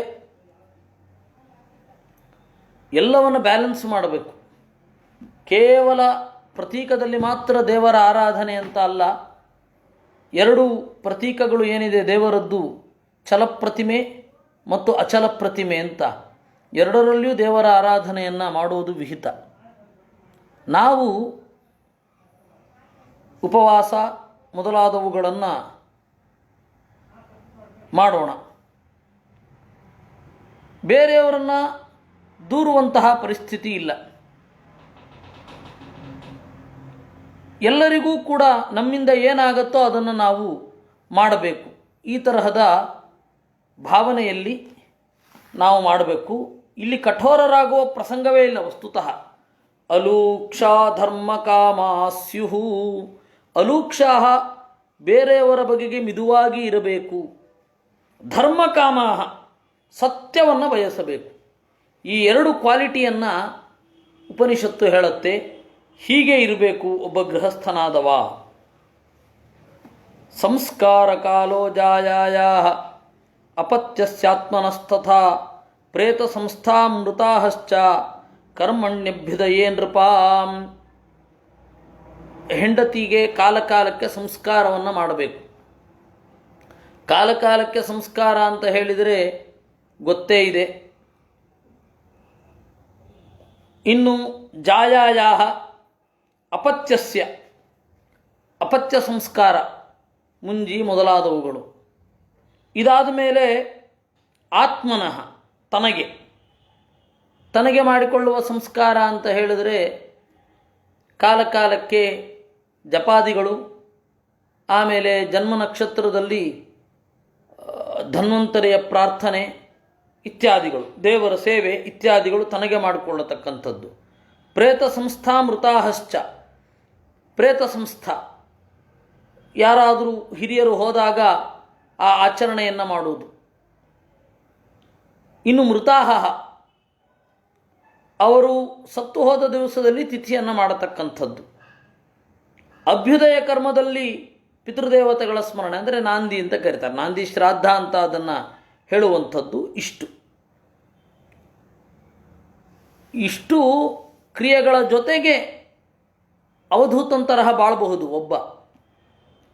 ಎಲ್ಲವನ್ನು ಬ್ಯಾಲೆನ್ಸ್ ಮಾಡಬೇಕು. ಕೇವಲ ಪ್ರತೀಕದಲ್ಲಿ ಮಾತ್ರ ದೇವರ ಆರಾಧನೆ ಅಂತ ಅಲ್ಲ. ಎರಡು ಪ್ರತೀಕಗಳು ಏನಿದೆ ದೇವರದ್ದು, ಛಲಪ್ರತಿಮೆ ಮತ್ತು ಅಚಲ ಪ್ರತಿಮೆ ಅಂತ, ಎರಡರಲ್ಲಿಯೂ ದೇವರ ಆರಾಧನೆಯನ್ನು ಮಾಡುವುದು ವಿಹಿತ. ನಾವು ಉಪವಾಸ ಮೊದಲಾದವುಗಳನ್ನು ಮಾಡೋಣ. ಬೇರೆಯವರನ್ನು ದೂರುವಂತಹ ಪರಿಸ್ಥಿತಿ ಇಲ್ಲ. ಎಲ್ಲರಿಗೂ ಕೂಡ ನಮ್ಮಿಂದ ಏನಾಗುತ್ತೋ ಅದನ್ನು ನಾವು ಮಾಡಬೇಕು. ಈ ತರಹದ ಭಾವನೆಯಲ್ಲಿ ನಾವು ಮಾಡಬೇಕು. ಇಲ್ಲಿ ಕಠೋರರಾಗುವ ಪ್ರಸಂಗವೇ ಇಲ್ಲ ವಸ್ತುತಃ. ಅಲೂಕ್ಷಾ ಧರ್ಮ ಕಾಮಾಸ್ಯುಹು, ಅಲೂಕ್ಷಾಹ ಬೇರೆಯವರ ಬಗೆಗೆ ಮಿದುವಾಗಿ ಇರಬೇಕು. ಧರ್ಮಕಾಮಾಹ ಸತ್ಯವನ್ನು ಬಯಸಬೇಕು. ಈ ಎರಡು ಕ್ವಾಲಿಟಿಯನ್ನು ಉಪನಿಷತ್ತು ಹೇಳುತ್ತೆ. ಹೀಗೆ ಇರಬೇಕು ಒಬ್ಬ ಗೃಹಸ್ಥನಾದವ. ಸಂಸ್ಕಾರ ಕಾಲೋ ಜಾಯಾಯಾ ಅಪತ್ಯಸ್ಯಾತ್ಮನಸ್ತಥಾ ಪ್ರೇತ ಸಂಸ್ಥಾಮೃತಾಶ್ಚ ಕರ್ಮಣ್ಯಭ್ಯುದಯೇ ನೃಪಾಂ. ಹೆಂಡತಿಗೆ ಕಾಲಕಾಲಕ್ಕೆ ಸಂಸ್ಕಾರವನ್ನು ಮಾಡಬೇಕು. ಕಾಲಕಾಲಕ್ಕೆ ಸಂಸ್ಕಾರ ಅಂತ ಹೇಳಿದರೆ ಗೊತ್ತೇ ಇದೆ. ಇನ್ನು ಜಾಯಾಯಾಹ ಅಪತ್ಯಸ್ಯ, ಅಪತ್ಯ ಸಂಸ್ಕಾರ ಮುಂಜಿ ಮೊದಲಾದವುಗಳು. ಇದಾದ ಮೇಲೆ ಆತ್ಮನಃ ತನಗೆ ಮಾಡಿಕೊಳ್ಳುವ ಸಂಸ್ಕಾರ ಅಂತ ಹೇಳಿದರೆ ಕಾಲಕಾಲಕ್ಕೆ ಜಪಾದಿಗಳು, ಆಮೇಲೆ ಜನ್ಮ ನಕ್ಷತ್ರದಲ್ಲಿ ಧನ್ವಂತರಿಯ ಪ್ರಾರ್ಥನೆ ಇತ್ಯಾದಿಗಳು, ದೇವರ ಸೇವೆ ಇತ್ಯಾದಿಗಳು ತನಗೆ ಮಾಡಿಕೊಳ್ಳತಕ್ಕಂಥದ್ದು. ಪ್ರೇತ ಸಂಸ್ಥಾಮೃತಾಶ್ಚ, ಪ್ರೇತ ಸಂಸ್ಥಾ ಯಾರಾದರೂ ಹಿರಿಯರು ಹೋದಾಗ ಆ ಆಚರಣೆಯನ್ನು ಮಾಡುವುದು. ಇನ್ನು ಮೃತಾಹ, ಅವರು ಸತ್ತು ಹೋದ ದಿವಸದಲ್ಲಿ ತಿಥಿಯನ್ನು ಮಾಡತಕ್ಕಂಥದ್ದು. ಅಭ್ಯುದಯ ಕರ್ಮದಲ್ಲಿ ಪಿತೃದೇವತೆಗಳ ಸ್ಮರಣೆ ಅಂದರೆ ನಾಂದಿ ಅಂತ ಕರೀತಾರೆ. ನಾಂದಿ ಶ್ರಾದ್ದ ಅಂತ ಅದನ್ನು ಹೇಳುವಂಥದ್ದು. ಇಷ್ಟು ಕ್ರಿಯೆಗಳ ಜೊತೆಗೆ ಅವಧೂತನ ತರಹ ಬಾಳಬಹುದು ಒಬ್ಬ.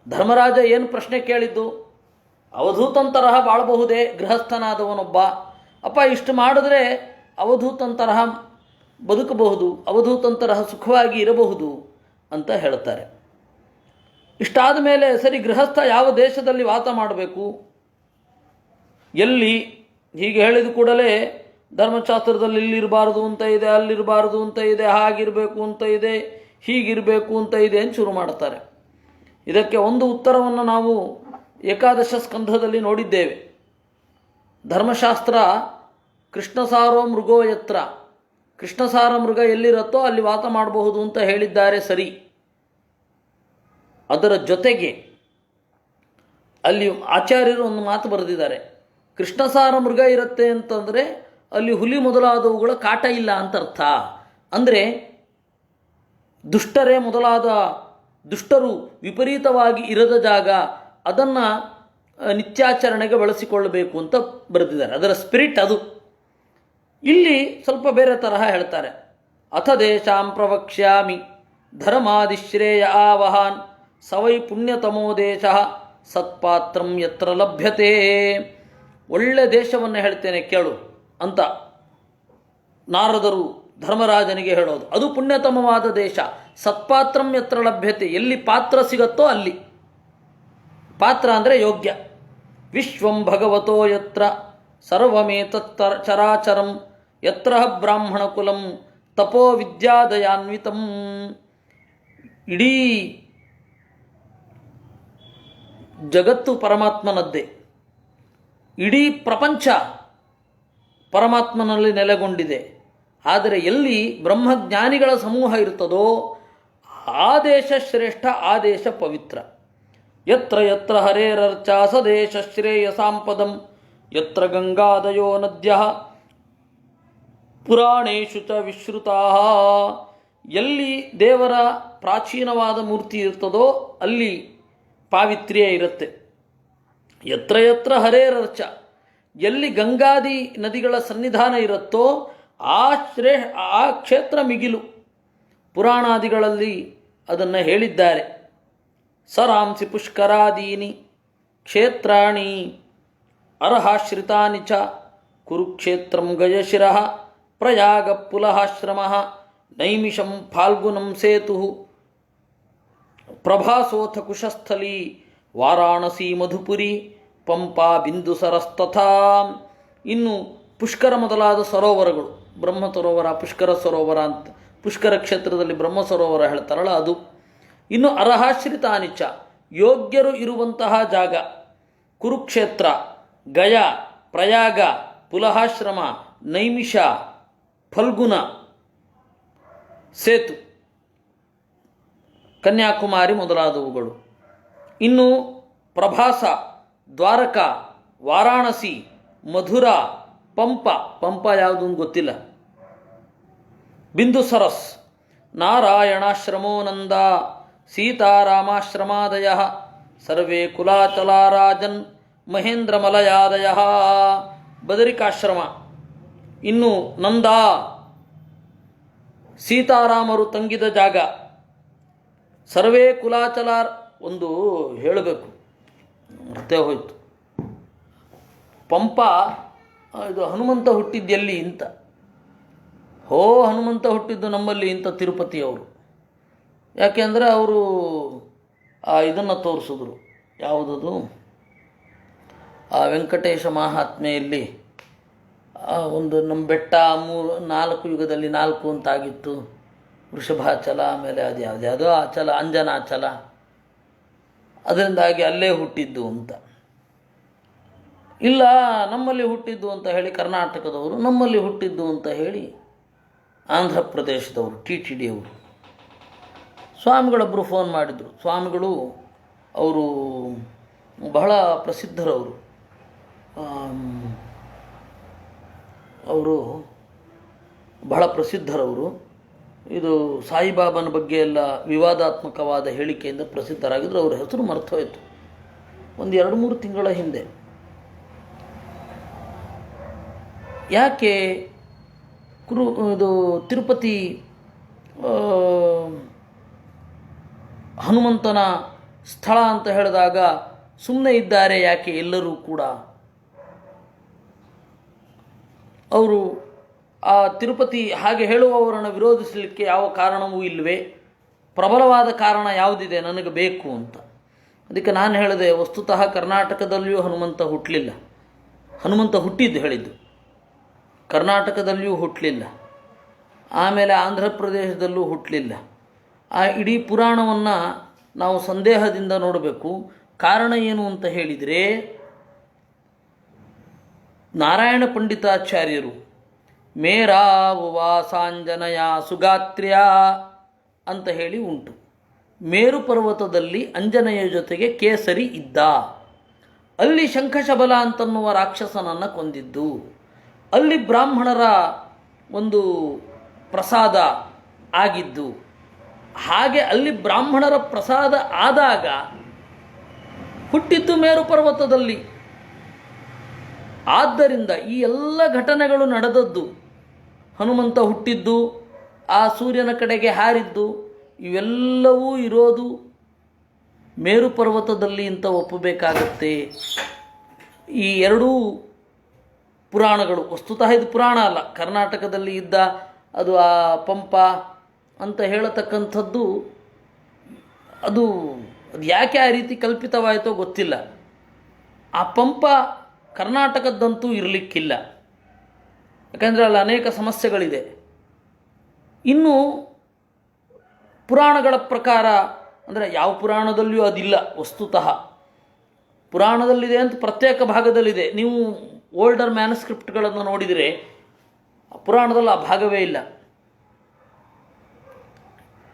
ಧರ್ಮರಾಜ ಏನು ಪ್ರಶ್ನೆ ಕೇಳಿದ್ದು? ಅವಧೂತನ ತರಹ ಬಾಳಬಹುದೇ ಗೃಹಸ್ಥನಾದವನೊಬ್ಬ? ಅಪ್ಪ, ಇಷ್ಟು ಮಾಡಿದ್ರೆ ಅವಧೂತನ ತರಹ ಬದುಕಬಹುದು, ಅವಧೂತನ ತರಹ ಸುಖವಾಗಿ ಇರಬಹುದು ಅಂತ ಹೇಳ್ತಾರೆ. ಇಷ್ಟಾದ ಮೇಲೆ ಸರಿ, ಗೃಹಸ್ಥ ಯಾವ ದೇಶದಲ್ಲಿ ವಾಸ ಮಾಡಬೇಕು, ಎಲ್ಲಿ? ಹೀಗೆ ಹೇಳಿದ ಕೂಡಲೇ ಧರ್ಮಶಾಸ್ತ್ರದಲ್ಲಿ ಇಲ್ಲಿರಬಾರ್ದು ಅಂತ ಇದೆ, ಅಲ್ಲಿರಬಾರ್ದು ಅಂತ ಇದೆ, ಹಾಗಿರಬೇಕು ಅಂತ ಇದೆ, ಹೀಗಿರಬೇಕು ಅಂತ ಇದೆ ಅಂತ ಶುರು ಮಾಡ್ತಾರೆ. ಇದಕ್ಕೆ ಒಂದು ಉತ್ತರವನ್ನು ನಾವು ಏಕಾದಶ ಸ್ಕಂಧದಲ್ಲಿ ನೋಡಿದ್ದೇವೆ. ಧರ್ಮಶಾಸ್ತ್ರ ಕೃಷ್ಣಸಾರೋ ಮೃಗೋ ಯತ್ರ, ಕೃಷ್ಣಸಾರ ಮೃಗ ಎಲ್ಲಿರುತ್ತೋ ಅಲ್ಲಿ ವಾಸ ಮಾಡಬಹುದು ಅಂತ ಹೇಳಿದ್ದಾರೆ ಸರಿ. ಅದರ ಜೊತೆಗೆ ಅಲ್ಲಿ ಆಚಾರ್ಯರು ಒಂದು ಮಾತು ಬರೆದಿದ್ದಾರೆ. ಕೃಷ್ಣಸಾರ ಮೃಗ ಇರುತ್ತೆ ಅಂತಂದರೆ ಅಲ್ಲಿ ಹುಲಿ ಮೊದಲಾದವುಗಳ ಕಾಟ ಇಲ್ಲ ಅಂತ ಅರ್ಥ. ಅಂದರೆ ದುಷ್ಟರೇ ಮೊದಲಾದ ದುಷ್ಟರು ವಿಪರೀತವಾಗಿ ಇರದ ಜಾಗ, ಅದನ್ನು ನಿತ್ಯಾಚರಣೆಗೆ ಬಳಸಿಕೊಳ್ಳಬೇಕು ಅಂತ ಬರೆದಿದ್ದಾರೆ. ಅದರ ಸ್ಪಿರಿಟ್ ಅದು. ಇಲ್ಲಿ ಸ್ವಲ್ಪ ಬೇರೆ ತರಹ ಹೇಳ್ತಾರೆ. ಅಥ ದೇಶಾಂ ಪ್ರವಕ್ಷ್ಯಾಮಿ ಧರ್ಮಾದಿಶ್ರೇಯ ಆವಹಾನ್ ಸವೈ ಪುಣ್ಯತಮೋ ದೇಶ ಸತ್ಪಾತ್ರಂ ಯತ್ರ ಲಭ್ಯತೆ. ಒಳ್ಳೆ ದೇಶವನ್ನು ಹೇಳ್ತೇನೆ ಕೇಳು ಅಂತ ನಾರದರು ಧರ್ಮರಾಜನಿಗೆ ಹೇಳೋದು. ಅದು ಪುಣ್ಯತಮವಾದ ದೇಶ. ಸತ್ಪಾತ್ರಂ ಯತ್ರ ಲಭ್ಯತೆ, ಎಲ್ಲಿ ಪಾತ್ರ ಸಿಗತ್ತೋ ಅಲ್ಲಿ. ಪಾತ್ರ ಅಂದರೆ ಯೋಗ್ಯ. ವಿಶ್ವಂ ಭಗವತೋ ಯತ್ರ ಸರ್ವಮೇತತ್ ಚರಾಚರಂ ಯತ್ರ ಬ್ರಾಹ್ಮಣ ಕುಲಂ ತಪೋ ವಿದ್ಯಾದಯಾನ್ವಿತಂ. ಇಡೀ ಜಗತ್ತು ಪರಮಾತ್ಮನದ್ದೇ. ಇಡೀ ಪ್ರಪಂಚ ಪರಮಾತ್ಮನಲ್ಲಿ ನೆಲೆಗೊಂಡಿದೆ. ಆದರೆ ಎಲ್ಲಿ ಬ್ರಹ್ಮಜ್ಞಾನಿಗಳ ಸಮೂಹ ಇರ್ತದೋ ಆ ದೇಶ ಶ್ರೇಷ್ಠ, ಆ ದೇಶ ಪವಿತ್ರ. ಯತ್ರ ಯತ್ರ ಹರೇರರ್ಚ ಸ ದೇಶ ಶ್ರೇಯಸಾಂಪದಂ ಯತ್ರ ಗಂಗಾದಯೋ ನದ್ಯ ಪುರಾಣೇಶು ಚ ವಿಶ್ರುತಾ. ಎಲ್ಲಿ ದೇವರ ಪ್ರಾಚೀನವಾದ ಮೂರ್ತಿ ಇರ್ತದೋ ಅಲ್ಲಿ ಪಾವಿತ್ರ್ಯ ಇರುತ್ತೆ. ಯತ್ರ ಯತ್ರ ಹರೇರರ್ಚ, ಎಲ್ಲಿ ಗಂಗಾದಿ ನದಿಗಳ ಸನ್ನಿಧಾನ ಇರುತ್ತೋ ಆ ಕ್ಷೇತ್ರ ಮಿಗಿಲು. ಪುರಾಣಾದಿಗಳಲ್ಲಿ ಅದನ್ನು ಹೇಳಿದ್ದಾರೆ. ಸರಾಂಸಿ ಪುಷ್ಕರಾದೀನಿ ಕ್ಷೇತ್ರಾಣಿ ಅರ್ಹಾಶ್ರಿತಾನಿ ಚ ಕುರುಕ್ಷೇತ್ರಂ ಗಜಶಿರಃ ಪ್ರಯಾಗ ಪುಲಹಾಶ್ರಮಃ ನೈಮಿಷಂ ಫಾಲ್ಗುನಂ ಸೇತು ಪ್ರಭಾಸೋಥ ಕುಶಸ್ಥಲಿ ವಾರಾಣಸಿ ಮಧುಪುರಿ ಪಂಪಾ ಬಿಂದು ಸರಸ್ತಥಾ. ಇನ್ನು ಪುಷ್ಕರ ಮೊದಲಾದ ಸರೋವರಗಳು, ಬ್ರಹ್ಮ ಸರೋವರ, ಪುಷ್ಕರ ಸರೋವರ ಅಂತ ಪುಷ್ಕರ ಕ್ಷೇತ್ರದಲ್ಲಿ ಬ್ರಹ್ಮ ಸರೋವರ ಹೇಳ್ತಾರಲ್ಲ ಅದು. ಇನ್ನು ಅರ್ಹಾಶ್ರಿತಾನಿಚ, ಯೋಗ್ಯರು ಇರುವಂತಹ ಜಾಗ ಕುರುಕ್ಷೇತ್ರ, ಗಯಾ, ಪ್ರಯಾಗ, ಪುಲಹಾಶ್ರಮ, ನೈಮಿಷ, ಫಲ್ಗುಣ ಸೇತು, ಕನ್ಯಾಕುಮಾರಿ ಮೊದಲಾದವುಗಳು. ಇನ್ನು ಪ್ರಭಾಸ, ದ್ವಾರಕಾ, ವಾರಾಣಸಿ, ಮಧುರಾ, ಪಂಪ ಯಾವುದು ಗೊತ್ತಿಲ್ಲ, ಬಿಂದು ಸರಸ್, ನಾರಾಯಣಾಶ್ರಮೋ ನಂದ, ಸೀತಾರಾಮಾಶ್ರಮಾದಯ, ಸರ್ವೇ ಕುಲಾಚಲಾ ರಾಜನ್, ಮಹೇಂದ್ರ ಮಲಯಾದಯ, ಬದರಿಕಾಶ್ರಮ. ಇನ್ನು ನಂದ, ಸೀತಾರಾಮರು ತಂಗಿದ ಜಾಗ. ಸರ್ವೇ ಕುಲಾಚಲಾರ್, ಒಂದು ಹೇಳಬೇಕು ಮರ್ತೇ ಹೋಯಿತು. ಪಂಪ ಇದು ಹನುಮಂತ ಹುಟ್ಟಿದ್ದೆಲ್ಲಿ ಇಂತ, ಹನುಮಂತ ಹುಟ್ಟಿದ್ದು ನಮ್ಮಲ್ಲಿ ಇಂಥ ತಿರುಪತಿಯವರು. ಯಾಕೆಂದರೆ ಅವರು ಇದನ್ನು ತೋರಿಸಿದ್ರು, ಯಾವುದದು ಆ ವೆಂಕಟೇಶ ಮಹಾತ್ಮೆಯಲ್ಲಿ ಒಂದು ನಮ್ಮ ಬೆಟ್ಟ 4 ಯುಗದಲ್ಲಿ 4 ಅಂತಾಗಿತ್ತು. ವೃಷಭಾಚಲ, ಆಮೇಲೆ ಅದು ಯಾವುದ್ಯಾವುದೋ ಆಚಲ, ಅಂಜನಾಚಲ, ಅದರಿಂದಾಗಿ ಅಲ್ಲೇ ಹುಟ್ಟಿದ್ದು ಅಂತ. ಇಲ್ಲ ನಮ್ಮಲ್ಲಿ ಹುಟ್ಟಿದ್ದು ಅಂತ ಹೇಳಿ ಕರ್ನಾಟಕದವರು, ನಮ್ಮಲ್ಲಿ ಹುಟ್ಟಿದ್ದು ಅಂತ ಹೇಳಿ ಆಂಧ್ರ ಪ್ರದೇಶದವರು, TTD ಅವರು. ಸ್ವಾಮಿಗಳೊಬ್ಬರು ಫೋನ್ ಮಾಡಿದರು. ಸ್ವಾಮಿಗಳು ಅವರು ಬಹಳ ಪ್ರಸಿದ್ಧರವರು. ಬಹಳ ಪ್ರಸಿದ್ಧರವರು. ಇದು ಸಾಯಿಬಾಬನ ಬಗ್ಗೆ ಎಲ್ಲ ವಿವಾದಾತ್ಮಕವಾದ ಹೇಳಿಕೆಯಿಂದ ಪ್ರಸಿದ್ಧರಾಗಿದ್ದರು. ಅವರ ಹೆಸರು ಮರ್ತೋಯ್ತು. ಒಂದು 2-3 ತಿಂಗಳ ಹಿಂದೆ. ಯಾಕೆ ಇದು ತಿರುಪತಿ ಹನುಮಂತನ ಸ್ಥಳ ಅಂತ ಹೇಳಿದಾಗ ಸುಮ್ಮನೆ ಇದ್ದಾರೆ ಯಾಕೆ ಎಲ್ಲರೂ ಕೂಡ? ಅವರು ಆ ತಿರುಪತಿ ಹಾಗೆ ಹೇಳುವವರನ್ನು ವಿರೋಧಿಸಲಿಕ್ಕೆ ಯಾವ ಕಾರಣವೂ ಇಲ್ಲವೇ? ಪ್ರಬಲವಾದ ಕಾರಣ ಯಾವುದಿದೆ ನನಗೆ ಬೇಕು ಅಂತ. ಅದಕ್ಕೆ ನಾನು ಹೇಳಿದೆ, ವಸ್ತುತಃ ಕರ್ನಾಟಕದಲ್ಲಿಯೂ ಹನುಮಂತ ಹುಟ್ಟಲಿಲ್ಲ. ಹನುಮಂತ ಹುಟ್ಟಿದ್ದು ಹೇಳಿದ್ದು ಕರ್ನಾಟಕದಲ್ಲಿಯೂ ಹುಟ್ಟಲಿಲ್ಲ, ಆಮೇಲೆ ಆಂಧ್ರ ಪ್ರದೇಶದಲ್ಲೂ ಹುಟ್ಟಲಿಲ್ಲ. ಆ ಇಡೀ ಪುರಾಣವನ್ನು ನಾವು ಸಂದೇಹದಿಂದ ನೋಡಬೇಕು. ಕಾರಣ ಏನು ಅಂತ ಹೇಳಿದರೆ, ನಾರಾಯಣ ಪಂಡಿತಾಚಾರ್ಯರು ಮೇರಾ ಉವಾಸಾಂಜನಯ ಸುಗಾತ್ರ್ಯ ಅಂತ ಹೇಳಿ ಉಂಟು. ಮೇರು ಪರ್ವತದಲ್ಲಿ ಅಂಜನೆಯ ಜೊತೆಗೆ ಕೇಸರಿ ಇದ್ದ. ಅಲ್ಲಿ ಶಂಖಶಬಲ ಅಂತನ್ನುವ ರಾಕ್ಷಸನನ್ನು ಕೊಂದಿದ್ದು. ಅಲ್ಲಿ ಬ್ರಾಹ್ಮಣರ ಒಂದು ಪ್ರಸಾದ ಆಗಿದ್ದು. ಹಾಗೆ ಅಲ್ಲಿ ಬ್ರಾಹ್ಮಣರ ಪ್ರಸಾದ ಆದಾಗ ಹುಟ್ಟಿದ್ದು ಮೇರು ಪರ್ವತದಲ್ಲಿ. ಆದ್ದರಿಂದ ಈ ಎಲ್ಲ ಘಟನೆಗಳು ನಡೆದದ್ದು, ಹನುಮಂತ ಹುಟ್ಟಿದ್ದು, ಆ ಸೂರ್ಯನ ಕಡೆಗೆ ಹಾರಿದ್ದು, ಇವೆಲ್ಲವೂ ಇರೋದು ಮೇರು ಪರ್ವತದಲ್ಲಿ ಅಂತ ಒಪ್ಪಬೇಕಾಗತ್ತೆ. ಈ ಎರಡೂ ಪುರಾಣಗಳು, ವಸ್ತುತಃ ಇದು ಪುರಾಣ ಅಲ್ಲ, ಕರ್ನಾಟಕದಲ್ಲಿ ಇದ್ದ ಅದು ಆ ಪಂಪ ಅಂತ ಹೇಳತಕ್ಕಂಥದ್ದು, ಅದು ಯಾಕೆ ಆ ರೀತಿ ಕಲ್ಪಿತವಾಯಿತೋ ಗೊತ್ತಿಲ್ಲ. ಆ ಪಂಪ ಕರ್ನಾಟಕದ್ದಂತೂ ಇರಲಿಕ್ಕಿಲ್ಲ, ಯಾಕಂದರೆ ಅಲ್ಲಿ ಅನೇಕ ಸಮಸ್ಯೆಗಳಿದೆ. ಇನ್ನು ಪುರಾಣಗಳ ಪ್ರಕಾರ ಅಂದರೆ ಯಾವ ಪುರಾಣದಲ್ಲಿಯೂ ಅದಿಲ್ಲ. ವಸ್ತುತಃ ಪುರಾಣದಲ್ಲಿದೆ ಅಂತ ಪ್ರತ್ಯೇಕ ಭಾಗದಲ್ಲಿದೆ. ನೀವು ಓಲ್ಡರ್ ಮ್ಯಾನುಸ್ಕ್ರಿಪ್ಟ್ಗಳನ್ನು ನೋಡಿದರೆ ಪುರಾಣದಲ್ಲಿ ಆ ಭಾಗವೇ ಇಲ್ಲ.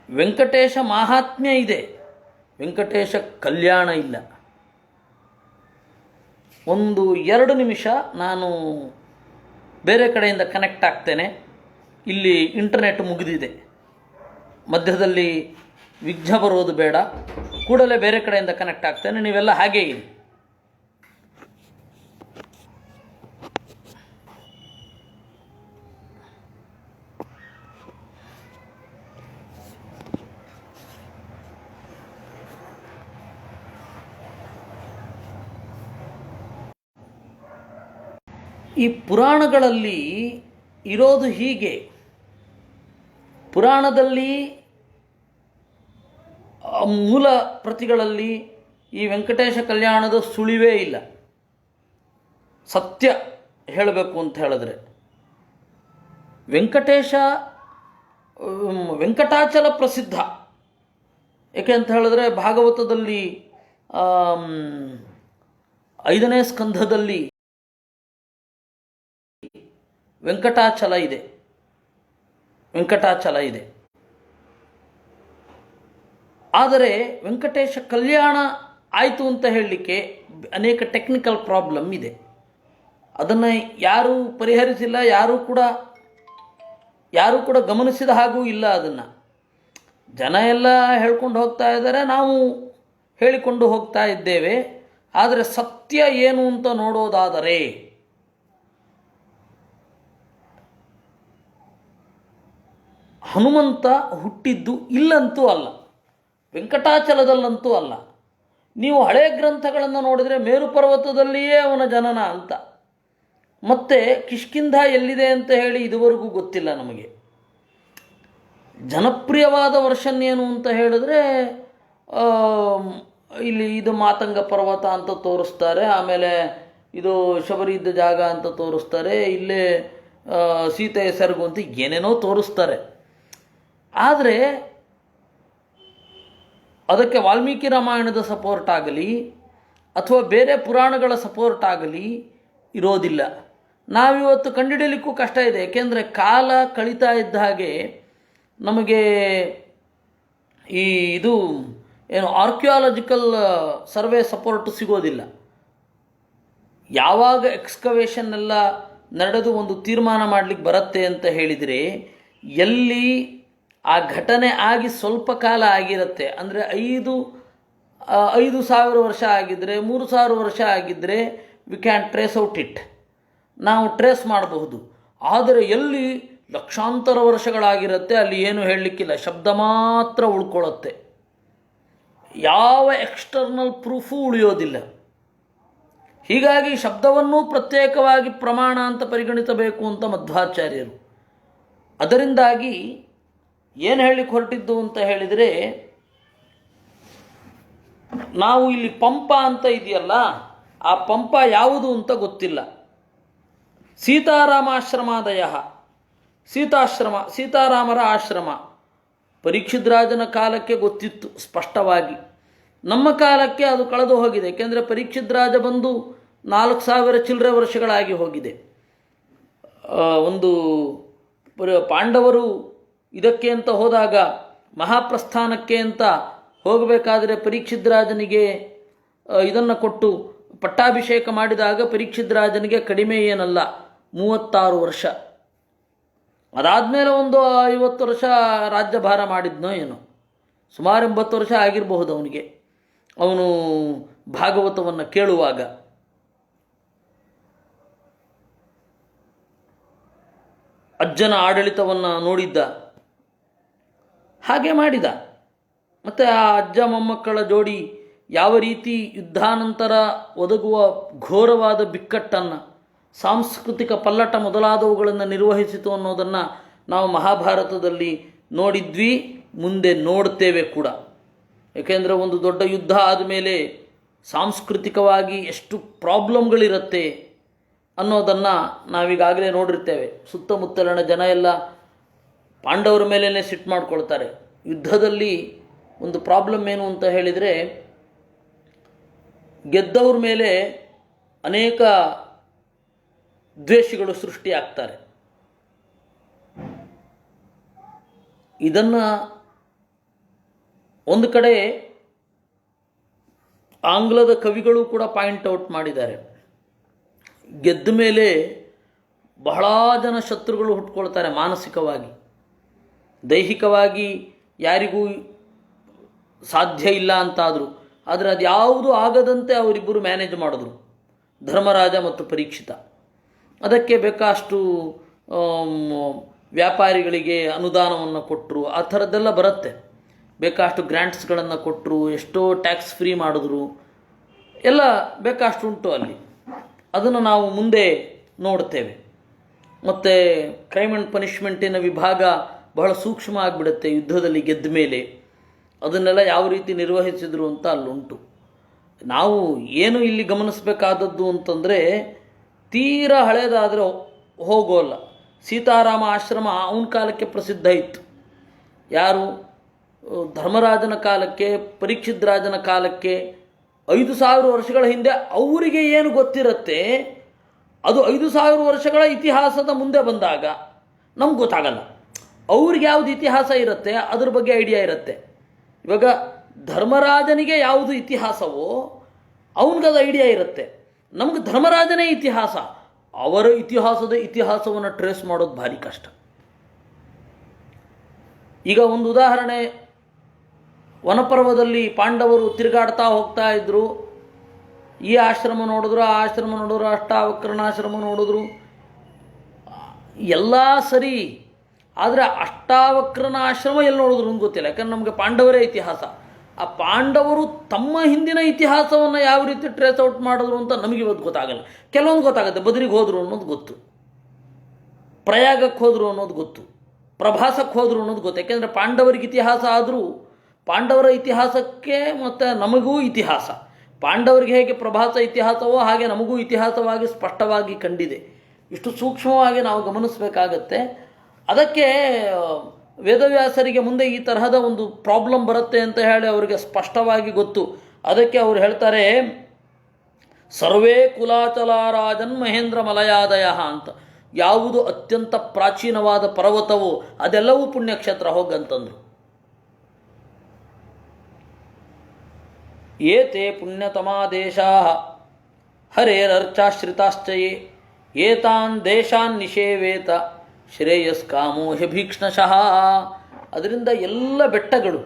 ವೆಂಕಟೇಶ ಮಾಹಾತ್ಮ್ಯ ಇದೆ, ವೆಂಕಟೇಶ ಕಲ್ಯಾಣ ಇಲ್ಲ. 1-2 ನಿಮಿಷ ನಾನು ಬೇರೆ ಕಡೆಯಿಂದ ಕನೆಕ್ಟ್ ಆಗ್ತೇನೆ. ಇಲ್ಲಿ ಇಂಟರ್ನೆಟ್ ಮುಗಿದಿದೆ, ಮಧ್ಯದಲ್ಲಿ ವಿಘ್ನ ಬರೋದು ಬೇಡ. ಕೂಡಲೇ ಬೇರೆ ಕಡೆಯಿಂದ ಕನೆಕ್ಟ್ ಆಗ್ತೇನೆ, ನೀವೆಲ್ಲ ಹಾಗೇ ಇರಿ. ಈ ಪುರಾಣಗಳಲ್ಲಿ ಇರೋದು ಹೀಗೆ. ಪುರಾಣದಲ್ಲಿ ಮೂಲ ಪ್ರತಿಗಳಲ್ಲಿ ಈ ವೆಂಕಟೇಶ ಕಲ್ಯಾಣದ ಸುಳಿವೇ ಇಲ್ಲ. ಸತ್ಯ ಹೇಳಬೇಕು ಅಂತ ಹೇಳಿದ್ರೆ ವೆಂಕಟಾಚಲ ಪ್ರಸಿದ್ಧ. ಏಕೆ ಅಂತ ಹೇಳಿದ್ರೆ ಭಾಗವತದಲ್ಲಿ 5ನೇ ಸ್ಕಂಧದಲ್ಲಿ ವೆಂಕಟಾಚಲ ಇದೆ. ಆದರೆ ವೆಂಕಟೇಶ ಕಲ್ಯಾಣ ಆಯಿತು ಅಂತ ಹೇಳಲಿಕ್ಕೆ ಅನೇಕ ಟೆಕ್ನಿಕಲ್ ಪ್ರಾಬ್ಲಮ್ ಇದೆ. ಅದನ್ನು ಯಾರೂ ಪರಿಹರಿಸಿಲ್ಲ, ಯಾರೂ ಕೂಡ ಗಮನಿಸಿದ ಹಾಗೂ ಇಲ್ಲ. ಅದನ್ನು ಜನ ಎಲ್ಲ ಹೇಳ್ಕೊಂಡು ಹೋಗ್ತಾ ಇದ್ದಾರೆ, ನಾವು ಹೇಳಿಕೊಂಡು ಹೋಗ್ತಾ ಇದ್ದೇವೆ. ಆದರೆ ಸತ್ಯ ಏನು ಅಂತ ನೋಡೋದಾದರೆ ಹನುಮಂತ ಹುಟ್ಟಿದ್ದು ಇಲ್ಲಂತೂ ಅಲ್ಲ, ವೆಂಕಟಾಚಲದಲ್ಲಂತೂ ಅಲ್ಲ. ನೀವು ಹಳೆ ಗ್ರಂಥಗಳನ್ನು ನೋಡಿದರೆ ಮೇರು ಪರ್ವತದಲ್ಲಿಯೇ ಅವನ ಜನನ ಅಂತ. ಮತ್ತು ಕಿಷ್ಕಿಂಧ ಎಲ್ಲಿದೆ ಅಂತ ಹೇಳಿ ಇದುವರೆಗೂ ಗೊತ್ತಿಲ್ಲ ನಮಗೆ. ಜನಪ್ರಿಯವಾದ ವರ್ಷನ್ ಏನು ಅಂತ ಹೇಳಿದ್ರೆ ಇಲ್ಲಿ ಇದು ಮಾತಂಗ ಪರ್ವತ ಅಂತ ತೋರಿಸ್ತಾರೆ, ಆಮೇಲೆ ಇದು ಶಬರಿ ಇದ್ದ ಜಾಗ ಅಂತ ತೋರಿಸ್ತಾರೆ, ಇಲ್ಲೇ ಸೀತೆಯ ಸೆರಗು ಅಂತ ಏನೇನೋ ತೋರಿಸ್ತಾರೆ. ಆದರೆ ಅದಕ್ಕೆ ವಾಲ್ಮೀಕಿ ರಾಮಾಯಣದ ಸಪೋರ್ಟ್ ಆಗಲಿ ಅಥವಾ ಬೇರೆ ಪುರಾಣಗಳ ಸಪೋರ್ಟ್ ಆಗಲಿ ಇರೋದಿಲ್ಲ. ನಾವಿವತ್ತು ಕಂಡುಹಿಡಿಯಲಿಕ್ಕೂ ಕಷ್ಟ ಇದೆ. ಏಕೆಂದರೆ ಕಾಲ ಕಳೀತಾ ಇದ್ದ ಹಾಗೆ ನಮಗೆ ಇದು ಏನು ಆರ್ಕಿಯಾಲಜಿಕಲ್ ಸರ್ವೆ ಸಪೋರ್ಟ್ ಸಿಗೋದಿಲ್ಲ. ಯಾವಾಗ ಎಕ್ಸ್ಕವೇಷನ್ ಎಲ್ಲ ನಡೆದು ಒಂದು ತೀರ್ಮಾನ ಮಾಡಲಿಕ್ಕೆ ಬರುತ್ತೆ ಅಂತ ಹೇಳಿದರೆ ಎಲ್ಲಿ ಆ ಘಟನೆ ಆಗಿ ಸ್ವಲ್ಪ ಕಾಲ ಆಗಿರುತ್ತೆ, ಅಂದರೆ 5,000 ವರ್ಷ ಆಗಿದ್ದರೆ, 3,000 ವರ್ಷ ಆಗಿದ್ದರೆ we can trace out it, ನಾವು ಟ್ರೇಸ್ ಮಾಡಬಹುದು. ಆದರೆ ಎಲ್ಲಿ ಲಕ್ಷಾಂತರ ವರ್ಷಗಳಾಗಿರುತ್ತೆ ಅಲ್ಲಿ ಏನು ಹೇಳಲಿಕ್ಕಿಲ್ಲ, ಶಬ್ದ ಮಾತ್ರ ಉಳ್ಕೊಳ್ಳುತ್ತೆ, ಯಾವ ಎಕ್ಸ್ಟರ್ನಲ್ ಪ್ರೂಫು ಉಳಿಯೋದಿಲ್ಲ. ಹೀಗಾಗಿ ಶಬ್ದವನ್ನೂ ಪ್ರತ್ಯೇಕವಾಗಿ ಪ್ರಮಾಣ ಅಂತ ಪರಿಗಣಿಸಬೇಕು ಅಂತ ಮಧ್ವಾಚಾರ್ಯರು. ಅದರಿಂದಾಗಿ ಏನು ಹೇಳಲಿಕ್ಕೆ ಹೊರಟಿದ್ದು ಅಂತ ಹೇಳಿದರೆ, ನಾವು ಇಲ್ಲಿ ಪಂಪ ಅಂತ ಇದೆಯಲ್ಲ, ಆ ಪಂಪ ಯಾವುದು ಅಂತ ಗೊತ್ತಿಲ್ಲ. ಸೀತಾರಾಮಾಶ್ರಮಾದಯ, ಸೀತಾರಾಮರ ಆಶ್ರಮ ಪರೀಕ್ಷಿದ್ರಾಜನ ಕಾಲಕ್ಕೆ ಗೊತ್ತಿತ್ತು ಸ್ಪಷ್ಟವಾಗಿ. ನಮ್ಮ ಕಾಲಕ್ಕೆ ಅದು ಕಳೆದು ಹೋಗಿದೆ. ಏಕೆಂದರೆ ಪರೀಕ್ಷಿದ್ರಾಜ ಬಂದು 4,000 ಚಿಲ್ಲರೆ ವರ್ಷಗಳಾಗಿ ಹೋಗಿದೆ. ಒಂದು ಪಾಂಡವರು ಇದಕ್ಕೆ ಅಂತ ಹೋದಾಗ, ಮಹಾಪ್ರಸ್ಥಾನಕ್ಕೆ ಅಂತ ಹೋಗಬೇಕಾದರೆ ಪರೀಕ್ಷಿದ್ರಾಜನಿಗೆ ಇದನ್ನು ಕೊಟ್ಟು ಪಟ್ಟಾಭಿಷೇಕ ಮಾಡಿದಾಗ ಪರೀಕ್ಷಿದ್ರಾಜನಿಗೆ ಕಡಿಮೆ ಏನಲ್ಲ 36 ವರ್ಷ. ಅದಾದಮೇಲೆ ಒಂದು 50 ವರ್ಷ ರಾಜ್ಯಭಾರ ಮಾಡಿದ್ನೋ ಏನೋ, ಸುಮಾರು 80 ವರ್ಷ ಆಗಿರಬಹುದು ಅವನಿಗೆ. ಅವನು ಭಾಗವತವನ್ನು ಕೇಳುವಾಗ ಅಜ್ಜನ ಆಡಳಿತವನ್ನು ನೋಡಿದ್ದ, ಹಾಗೆ ಮಾಡಿದ. ಮತ್ತು ಆ ಅಜ್ಜ ಮೊಮ್ಮಕ್ಕಳ ಜೋಡಿ ಯಾವ ರೀತಿ ಯುದ್ಧಾನಂತರ ಒದಗುವ ಘೋರವಾದ ಬಿಕ್ಕಟ್ಟನ್ನು, ಸಾಂಸ್ಕೃತಿಕ ಪಲ್ಲಟ ಮೊದಲಾದವುಗಳನ್ನು ನಿರ್ವಹಿಸಿತು ಅನ್ನೋದನ್ನು ನಾವು ಮಹಾಭಾರತದಲ್ಲಿ ನೋಡಿದ್ವಿ, ಮುಂದೆ ನೋಡ್ತೇವೆ ಕೂಡ. ಏಕೆಂದರೆ ಒಂದು ದೊಡ್ಡ ಯುದ್ಧ ಆದಮೇಲೆ ಸಾಂಸ್ಕೃತಿಕವಾಗಿ ಎಷ್ಟು ಪ್ರಾಬ್ಲಮ್ಗಳಿರುತ್ತೆ ಅನ್ನೋದನ್ನು ನಾವೀಗಾಗಲೇ ನೋಡಿರ್ತೇವೆ. ಸುತ್ತಮುತ್ತಲಿನ ಜನ ಎಲ್ಲ ಪಾಂಡವರ ಮೇಲೇ ಸಿಟ್ಟು ಮಾಡ್ಕೊಳ್ತಾರೆ. ಯುದ್ಧದಲ್ಲಿ ಒಂದು ಪ್ರಾಬ್ಲಮ್ ಏನು ಅಂತ ಹೇಳಿದರೆ, ಗೆದ್ದವ್ರ ಮೇಲೆ ಅನೇಕ ದ್ವೇಷಿಗಳು ಸೃಷ್ಟಿಯಾಗ್ತಾರೆ. ಇದನ್ನು ಒಂದು ಕಡೆ ಆಂಗ್ಲದ ಕವಿಗಳು ಕೂಡ ಪಾಯಿಂಟ್ ಔಟ್ ಮಾಡಿದ್ದಾರೆ. ಗೆದ್ದ ಮೇಲೆ ಬಹಳ ಜನ ಶತ್ರುಗಳು ಹುಟ್ಕೊಳ್ತಾರೆ ಮಾನಸಿಕವಾಗಿ. ದೈಹಿಕವಾಗಿ ಯಾರಿಗೂ ಸಾಧ್ಯ ಇಲ್ಲ ಅಂತಾದರು, ಆದರೆ ಅದು ಯಾವುದೂ ಆಗದಂತೆ ಅವರಿಬ್ಬರು ಮ್ಯಾನೇಜ್ ಮಾಡಿದ್ರು, ಧರ್ಮರಾಜ ಮತ್ತು ಪರೀಕ್ಷಿತ. ಅದಕ್ಕೆ ಬೇಕಷ್ಟು ವ್ಯಾಪಾರಿಗಳಿಗೆ ಅನುದಾನವನ್ನು ಕೊಟ್ಟರು, ಆ ಥರದ್ದೆಲ್ಲ ಬರುತ್ತೆ. ಬೇಕಷ್ಟು ಗ್ರ್ಯಾಂಟ್ಸ್ಗಳನ್ನು ಕೊಟ್ಟರು, ಎಷ್ಟೋ ಟ್ಯಾಕ್ಸ್ ಫ್ರೀ ಮಾಡಿದ್ರು, ಎಲ್ಲ ಬೇಕಷ್ಟು ಉಂಟು ಅಲ್ಲಿ. ಅದನ್ನು ನಾವು ಮುಂದೆ ನೋಡ್ತೇವೆ. ಮತ್ತು ಕ್ರೈಮ್ ಆ್ಯಂಡ್ ಪನಿಷ್ಮೆಂಟಿನ ವಿಭಾಗ ಬಹಳ ಸೂಕ್ಷ್ಮ ಆಗಿಬಿಡುತ್ತೆ ಯುದ್ಧದಲ್ಲಿ ಗೆದ್ದ ಮೇಲೆ. ಅದನ್ನೆಲ್ಲ ಯಾವ ರೀತಿ ನಿರ್ವಹಿಸಿದರು ಅಂತ ಅಲ್ಲುಂಟು. ನಾವು ಏನು ಇಲ್ಲಿ ಗಮನಿಸಬೇಕಾದದ್ದು ಅಂತಂದರೆ, ತೀರಾ ಹಳೆಯದಾದರೆ ಹೋಗೋಲ್ಲ. ಸೀತಾರಾಮ ಆಶ್ರಮ ಅವನ ಕಾಲಕ್ಕೆ ಪ್ರಸಿದ್ಧ ಇತ್ತು. ಯಾರು ಧರ್ಮರಾಜನ ಕಾಲಕ್ಕೆ, ಪರೀಕ್ಷಿದ್ರಾಜನ ಕಾಲಕ್ಕೆ 5,000 ವರ್ಷಗಳ ಹಿಂದೆ ಅವರಿಗೆ ಏನು ಗೊತ್ತಿರುತ್ತೆ ಅದು 5,000 ವರ್ಷಗಳ ಇತಿಹಾಸದ ಮುಂದೆ ಬಂದಾಗ ನಮ್ಗೆ ಗೊತ್ತಾಗಲ್ಲ. ಅವ್ರಿಗೆ ಯಾವುದು ಇತಿಹಾಸ ಇರುತ್ತೆ ಅದ್ರ ಬಗ್ಗೆ ಐಡಿಯಾ ಇರುತ್ತೆ. ಇವಾಗ ಧರ್ಮರಾಜನಿಗೆ ಯಾವುದು ಇತಿಹಾಸವೋ ಅವನಿಗದು ಐಡಿಯಾ ಇರುತ್ತೆ. ನಮ್ಗೆ ಧರ್ಮರಾಜನೇ ಇತಿಹಾಸ, ಅವರ ಇತಿಹಾಸವನ್ನು ಟ್ರೇಸ್ ಮಾಡೋದು ಭಾರಿ ಕಷ್ಟ. ಈಗ ಒಂದು ಉದಾಹರಣೆ, ವನಪರ್ವದಲ್ಲಿ ಪಾಂಡವರು ತಿರುಗಾಡ್ತಾ ಹೋಗ್ತಾ ಇದ್ದರು. ಈ ಆಶ್ರಮ ನೋಡಿದ್ರು, ಆ ಆಶ್ರಮ ನೋಡಿದ್ರು, ಅಷ್ಟಾವಕ್ರನಾಶ್ರಮ ನೋಡಿದ್ರು, ಎಲ್ಲ ಸರಿ. ಆದರೆ ಅಷ್ಟಾವಕ್ರನ ಆಶ್ರಮ ಎಲ್ಲಿ ನೋಡಿದ್ರು ಅಂತ ಗೊತ್ತಿಲ್ಲ. ಯಾಕಂದ್ರೆ ನಮಗೆ ಪಾಂಡವರೇ ಇತಿಹಾಸ. ಆ ಪಾಂಡವರು ತಮ್ಮ ಹಿಂದಿನ ಇತಿಹಾಸವನ್ನು ಯಾವ ರೀತಿ ಟ್ರೇಸ್ ಔಟ್ ಮಾಡಿದ್ರು ಅಂತ ನಮಗೆ ಇವತ್ತು ಗೊತ್ತಾಗಲ್ಲ. ಕೆಲವೊಂದು ಗೊತ್ತಾಗುತ್ತೆ, ಬದರಿಗೆ ಹೋದರು ಅನ್ನೋದು ಗೊತ್ತು, ಪ್ರಯಾಗಕ್ಕೆ ಹೋದರು ಅನ್ನೋದು ಗೊತ್ತು, ಪ್ರಭಾಸಕ್ಕೆ ಹೋದರು ಅನ್ನೋದು ಗೊತ್ತು. ಯಾಕೆಂದರೆ ಪಾಂಡವರಿಗೆ ಇತಿಹಾಸ ಆದರೂ ಪಾಂಡವರ ಇತಿಹಾಸಕ್ಕೆ ಮತ್ತು ನಮಗೂ ಇತಿಹಾಸ. ಪಾಂಡವರಿಗೆ ಹೇಗೆ ಪ್ರಭಾಸ ಇತಿಹಾಸವೋ ಹಾಗೆ ನಮಗೂ ಇತಿಹಾಸವಾಗಿ ಸ್ಪಷ್ಟವಾಗಿ ಕಂಡಿದೆ. ಇಷ್ಟು ಸೂಕ್ಷ್ಮವಾಗಿ ನಾವು ಗಮನಿಸಬೇಕಾಗತ್ತೆ. ಅದಕ್ಕೆ ವೇದವ್ಯಾಸರಿಗೆ ಮುಂದೆ ಈ ತರಹದ ಒಂದು ಪ್ರಾಬ್ಲಮ್ ಬರುತ್ತೆ ಅಂತ ಹೇಳಿ ಅವರಿಗೆ ಸ್ಪಷ್ಟವಾಗಿ ಗೊತ್ತು. ಅದಕ್ಕೆ ಅವರು ಹೇಳ್ತಾರೆ, ಸರ್ವೇ ಕುಲಾಚಲಾರಾಜನ್ ಮಹೇಂದ್ರ ಮಲಯಾದಯ ಅಂತ. ಯಾವುದು ಅತ್ಯಂತ ಪ್ರಾಚೀನವಾದ ಪರ್ವತವೋ ಅದೆಲ್ಲವೂ ಪುಣ್ಯಕ್ಷೇತ್ರ ಹೋಗಂತಂದರು. ಏತೆ ಪುಣ್ಯತಮಾ ದೇಶಾ ಹರೇರರ್ಚಾಶ್ರಿತಾಶ್ಚಯೇ ಏತಾನ್ ದೇಶಾನ್ ನಿಷೇವೇತ ಶ್ರೇಯಸ್ಕಾಮೋ ಹ್ಯಭೀಕ್ಷ್ಣಶಃ. ಅದರಿಂದ ಎಲ್ಲ ಬೆಟ್ಟಗಳು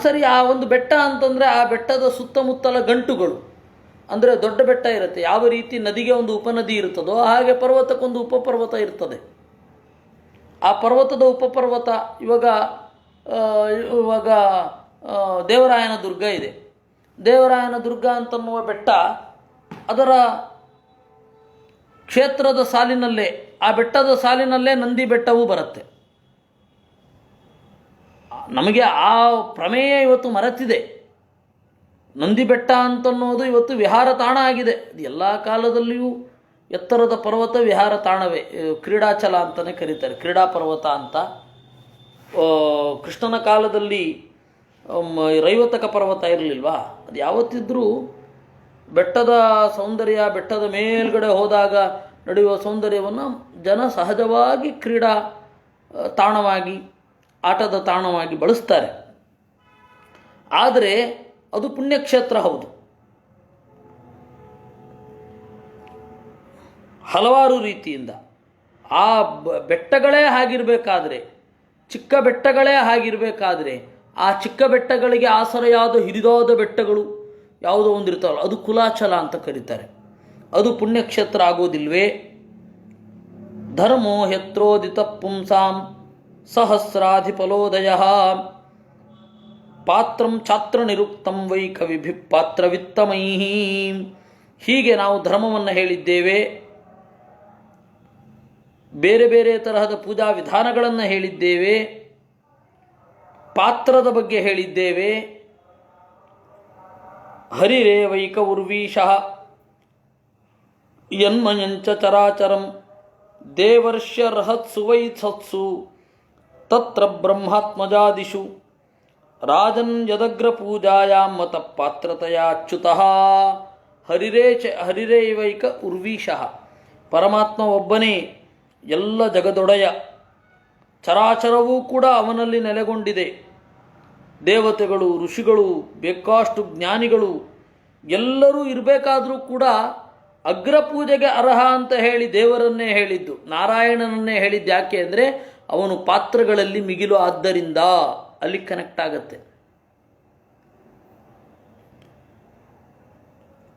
ಸರಿ. ಆ ಒಂದು ಬೆಟ್ಟ ಅಂತಂದರೆ ಆ ಬೆಟ್ಟದ ಸುತ್ತಮುತ್ತಲ ಗಂಟುಗಳು, ಅಂದರೆ ದೊಡ್ಡ ಬೆಟ್ಟ ಇರುತ್ತೆ. ಯಾವ ರೀತಿ ನದಿಗೆ ಒಂದು ಉಪನದಿ ಇರ್ತದೋ ಹಾಗೆ ಪರ್ವತಕ್ಕೊಂದು ಉಪಪರ್ವತ ಇರ್ತದೆ. ಆ ಪರ್ವತದ ಉಪಪರ್ವತ ಇವಾಗ ದೇವರಾಯನ ದುರ್ಗ ಇದೆ. ದೇವರಾಯನ ದುರ್ಗ ಅಂತನ್ನುವ ಬೆಟ್ಟ ಅದರ ಕ್ಷೇತ್ರದ ಸಾಲಿನಲ್ಲೇ, ಆ ಬೆಟ್ಟದ ಸಾಲಿನಲ್ಲೇ ನಂದಿ ಬೆಟ್ಟವೂ ಬರುತ್ತೆ. ನಮಗೆ ಆ ಪ್ರಮೇಯ ಇವತ್ತು ಮರೆತಿದೆ. ನಂದಿ ಬೆಟ್ಟ ಅಂತನ್ನೋದು ಇವತ್ತು ವಿಹಾರ ತಾಣ ಆಗಿದೆ. ಅದು ಎಲ್ಲ ಕಾಲದಲ್ಲಿಯೂ ಎತ್ತರದ ಪರ್ವತ ವಿಹಾರ ತಾಣವೇ. ಕ್ರೀಡಾಚಲ ಅಂತಲೇ ಕರೀತಾರೆ, ಕ್ರೀಡಾ ಪರ್ವತ ಅಂತ. ಕೃಷ್ಣನ ಕಾಲದಲ್ಲಿ ರೈವತಕ ಪರ್ವತ ಇರಲಿಲ್ವಾ, ಅದು ಯಾವತ್ತಿದ್ರೂ ಬೆಟ್ಟದ ಸೌಂದರ್ಯ, ಬೆಟ್ಟದ ಮೇಲ್ಗಡೆ ಹೋದಾಗ ನಡೆಯುವ ಸೌಂದರ್ಯವನ್ನು ಜನ ಸಹಜವಾಗಿ ಕ್ರೀಡಾ ತಾಣವಾಗಿ, ಆಟದ ತಾಣವಾಗಿ ಬಳಸ್ತಾರೆ. ಆದರೆ ಅದು ಪುಣ್ಯಕ್ಷೇತ್ರ ಹೌದು. ಹಲವಾರು ರೀತಿಯಿಂದ ಆ ಬೆಟ್ಟಗಳೇ ಹಾಗಿರಬೇಕಾದ್ರೆ, ಚಿಕ್ಕ ಬೆಟ್ಟಗಳೇ ಹಾಗಿರಬೇಕಾದ್ರೆ, ಆ ಚಿಕ್ಕ ಬೆಟ್ಟಗಳಿಗೆ ಆಸರೆಯಾದ ಹಿರಿದಾದ ಬೆಟ್ಟಗಳು ಯಾವುದೋ ಒಂದು ಇರ್ತಾವಲ್ಲ, ಅದು ಕುಲಾಚಲ ಅಂತ ಕರೀತಾರೆ. ಅದು ಪುಣ್ಯಕ್ಷೇತ್ರ ಆಗೋದಿಲ್ವೇ? ಧರ್ಮೋ ಹ್ಯತ್ರೋದಿತ ಪುಂಸಾಂ ಸಹಸ್ರಾಧಿಫಲೋದಯ ಪಾತ್ರಂ ಛಾತ್ರ ನಿರುಕ್ತಂ ವೈ ಕವಿಭಿ ಪಾತ್ರವಿತ್ತಮೈ. ಹೀಗೆ ನಾವು ಧರ್ಮವನ್ನು ಹೇಳಿದ್ದೇವೆ, ಬೇರೆ ಬೇರೆ ತರಹದ ಪೂಜಾ ವಿಧಾನಗಳನ್ನು ಹೇಳಿದ್ದೇವೆ, ಪಾತ್ರದ ಬಗ್ಗೆ ಹೇಳಿದ್ದೇವೆ. ಹರಿರೇವೈಕ ಉರ್ವೀಶಃ ಯನ್ಮಯಂಚ ಚರಾಚರಂ ದೇವರ್ಷ್ಯರ್ಹತ್ಸು ವೈ ಸತ್ಸು ತತ್ರ ಬ್ರಹ್ಮಾತ್ಮಜಾದಿಷು ರಾಜನ್ ಯದಗ್ರ ಪೂಜಾಯಾಂ ಮತ ಪಾತ್ರತೆಯ ಅಚ್ಯುತಃ. ಹರಿರೇವೈಕ ಉರ್ವೀಶಃ, ಪರಮಾತ್ಮ ಒಬ್ಬನೇ, ಎಲ್ಲ ಜಗದೊಡೆಯ, ಚರಾಚರವೂ ಕೂಡ ಅವನಲ್ಲಿ ನೆಲೆಗೊಂಡಿದೆ. ದೇವತೆಗಳು, ಋಷಿಗಳು, ಬೇಕಾಷ್ಟು ಜ್ಞಾನಿಗಳು ಎಲ್ಲರೂ ಇರಬೇಕಾದರೂ ಕೂಡ ಅಗ್ರಪೂಜೆಗೆ ಅರ್ಹ ಅಂತ ಹೇಳಿ ದೇವರನ್ನೇ ಹೇಳಿದ್ದು, ನಾರಾಯಣನನ್ನೇ ಹೇಳಿದ್ದು. ಯಾಕೆ ಅಂದರೆ ಅವನು ಪಾತ್ರಗಳಲ್ಲಿ ಮಿಗಿಲು, ಆದ್ದರಿಂದ ಅಲ್ಲಿ ಕನೆಕ್ಟ್ ಆಗತ್ತೆ.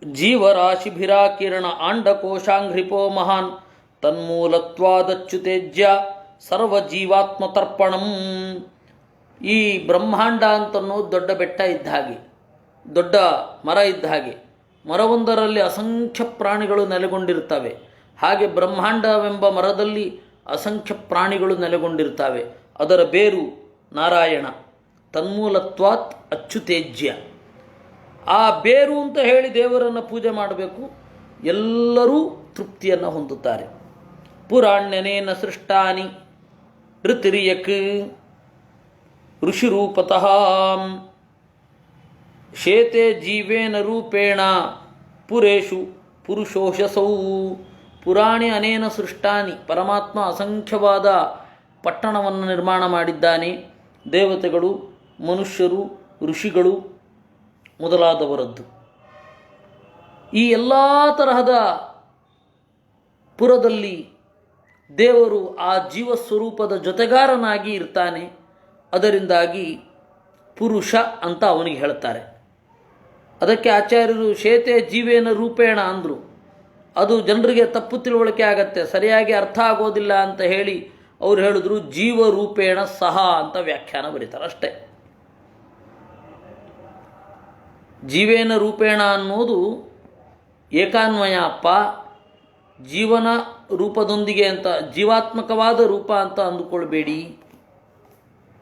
ಜೀವರಾಶಿಭಿರಾಕಿರಣ ಆಂಡಕೋಶಾಂಘ್ರಿಪೋ ಮಹಾನ್ ತನ್ಮೂಲತ್ವಾದಚ್ಯುತೇಜ್ಯ ಸರ್ವಜೀವಾತ್ಮತರ್ಪಣಂ. ಈ ಬ್ರಹ್ಮಾಂಡ ಅಂತನ್ನೋದು ದೊಡ್ಡ ಬೆಟ್ಟ ಇದ್ದ ಹಾಗೆ, ದೊಡ್ಡ ಮರ ಇದ್ದ ಹಾಗೆ. ಮರವೊಂದರಲ್ಲಿ ಅಸಂಖ್ಯ ಪ್ರಾಣಿಗಳು ನೆಲೆಗೊಂಡಿರ್ತವೆ. ಹಾಗೆ ಬ್ರಹ್ಮಾಂಡವೆಂಬ ಮರದಲ್ಲಿ ಅಸಂಖ್ಯ ಪ್ರಾಣಿಗಳು ನೆಲೆಗೊಂಡಿರ್ತವೆ. ಅದರ ಬೇರು ನಾರಾಯಣ. ತನ್ಮೂಲತ್ವಾತ್ ಅಚ್ಯುತೇಜ್ಯ. ಆ ಬೇರು ಅಂತ ಹೇಳಿ ದೇವರನ್ನು ಪೂಜೆ ಮಾಡಬೇಕು. ಎಲ್ಲರೂ ತೃಪ್ತಿಯನ್ನು ಹೊಂದುತ್ತಾರೆ. ಪುರಾಣ್ಯನೇನ ಸೃಷ್ಟಾನಿ ಋತಿರ್ಯಕ್ ಋಷಿರೂಪತಃ ಶೇತೆ ಜೀವೇನ ರೂಪೇಣ ಪುರೇಶು ಪುರುಷೋಷಸೌ ಪುರಾಣಿ ಅನೇನ ಸೃಷ್ಟಾನಿ. ಪರಮಾತ್ಮ ಅಸಂಖ್ಯವಾದ ಪಟ್ಟಣವನ್ನು ನಿರ್ಮಾಣ ಮಾಡಿದ್ದಾನೆ. ದೇವತೆಗಳು, ಮನುಷ್ಯರು, ಋಷಿಗಳು ಮೊದಲಾದವರದ್ದು. ಈ ಎಲ್ಲ ತರಹದ ಪುರದಲ್ಲಿ ದೇವರು ಆ ಜೀವಸ್ವರೂಪದ ಜೊತೆಗಾರನಾಗಿ ಇರ್ತಾನೆ. ಅದರಿಂದಾಗಿ ಪುರುಷ ಅಂತ ಅವನಿಗೆ ಹೇಳ್ತಾರೆ. ಅದಕ್ಕೆ ಆಚಾರ್ಯರು ಶೇತೆ ಜೀವೇನ ರೂಪೇಣ ಅಂದರು. ಅದು ಜನರಿಗೆ ತಪ್ಪು ತಿಳುವಳಿಕೆ ಆಗತ್ತೆ, ಸರಿಯಾಗಿ ಅರ್ಥ ಆಗೋದಿಲ್ಲ ಅಂತ ಹೇಳಿ ಅವ್ರು ಹೇಳಿದ್ರು ಜೀವರೂಪೇಣ ಸಹ ಅಂತ ವ್ಯಾಖ್ಯಾನ ಬರೀತಾರೆ ಅಷ್ಟೇ. ಜೀವೇನ ರೂಪೇಣ ಅನ್ನೋದು ಏಕಾನ್ವಯ ಅಪ್ಪ, ಜೀವನ ರೂಪದೊಂದಿಗೆ ಅಂತ, ಜೀವಾತ್ಮಕವಾದ ರೂಪ ಅಂತ ಅಂದುಕೊಳ್ಬೇಡಿ,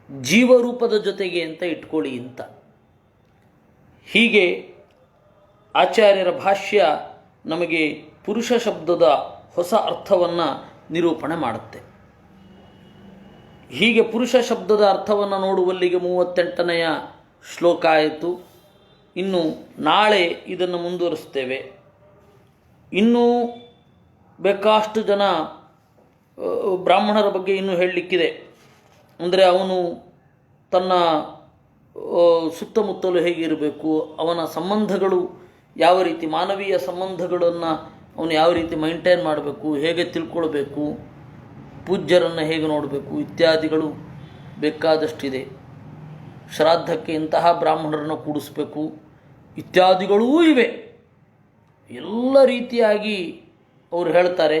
ಜೀವರೂಪದ ಜೊತೆಗೆ ಅಂತ ಇಟ್ಕೊಳ್ಳಿ ಅಂತ. ಹೀಗೆ ಆಚಾರ್ಯರ ಭಾಷ್ಯ ನಮಗೆ ಪುರುಷ ಶಬ್ದದ ಹೊಸ ಅರ್ಥವನ್ನು ನಿರೂಪಣೆ ಮಾಡುತ್ತೆ. ಹೀಗೆ ಪುರುಷ ಶಬ್ದದ ಅರ್ಥವನ್ನು ನೋಡುವಲ್ಲಿಗೆ 38ನೆಯ ಶ್ಲೋಕ ಆಯಿತು. ಇನ್ನು ನಾಳೆ ಇದನ್ನು ಮುಂದುವರಿಸ್ತೇವೆ. ಇನ್ನೂ ಬೇಕಾಷ್ಟು ಜನ ಬ್ರಾಹ್ಮಣರ ಬಗ್ಗೆ ಇನ್ನೂ ಹೇಳಲಿಕ್ಕಿದೆ. ಅಂದರೆ ಅವನು ತನ್ನ ಸುತ್ತಮುತ್ತಲು ಹೇಗಿರಬೇಕು, ಅವನ ಸಂಬಂಧಗಳು ಯಾವ ರೀತಿ, ಮಾನವೀಯ ಸಂಬಂಧಗಳನ್ನು ಅವನು ಯಾವ ರೀತಿ ಮೈಂಟೈನ್ ಮಾಡಬೇಕು, ಹೇಗೆ ತಿಳ್ಕೊಳ್ಬೇಕು, ಪೂಜ್ಯರನ್ನು ಹೇಗೆ ನೋಡಬೇಕು ಇತ್ಯಾದಿಗಳು ಬೇಕಾದಷ್ಟಿದೆ. ಶ್ರಾದ್ದಕ್ಕೆ ಇಂತಹ ಬ್ರಾಹ್ಮಣರನ್ನು ಕೂಡಿಸ್ಬೇಕು ಇತ್ಯಾದಿಗಳೂ ಇವೆ. ಎಲ್ಲ ರೀತಿಯಾಗಿ ಅವರು ಹೇಳ್ತಾರೆ.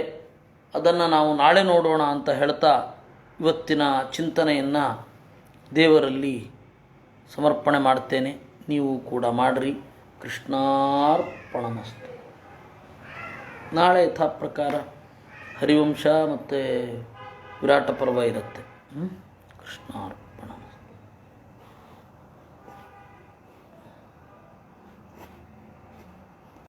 ಅದನ್ನು ನಾವು ನಾಳೆ ನೋಡೋಣ ಅಂತ ಹೇಳ್ತಾ ಇವತ್ತಿನ ಚಿಂತನೆಯನ್ನು ದೇವರಲ್ಲಿ ಸಮರ್ಪಣೆ ಮಾಡ್ತೇನೆ. ನೀವು ಕೂಡ ಮಾಡಿರಿ. ಕೃಷ್ಣಾರ್ಪಣಮಸ್ತು. ನಾಳೆ ಯಥಾ ಪ್ರಕಾರ ಹರಿವಂಶ ಮತ್ತು ವಿರಾಟ ಪರ್ವ ಇರುತ್ತೆ. ಕೃಷ್ಣಾರ್ಪಣ.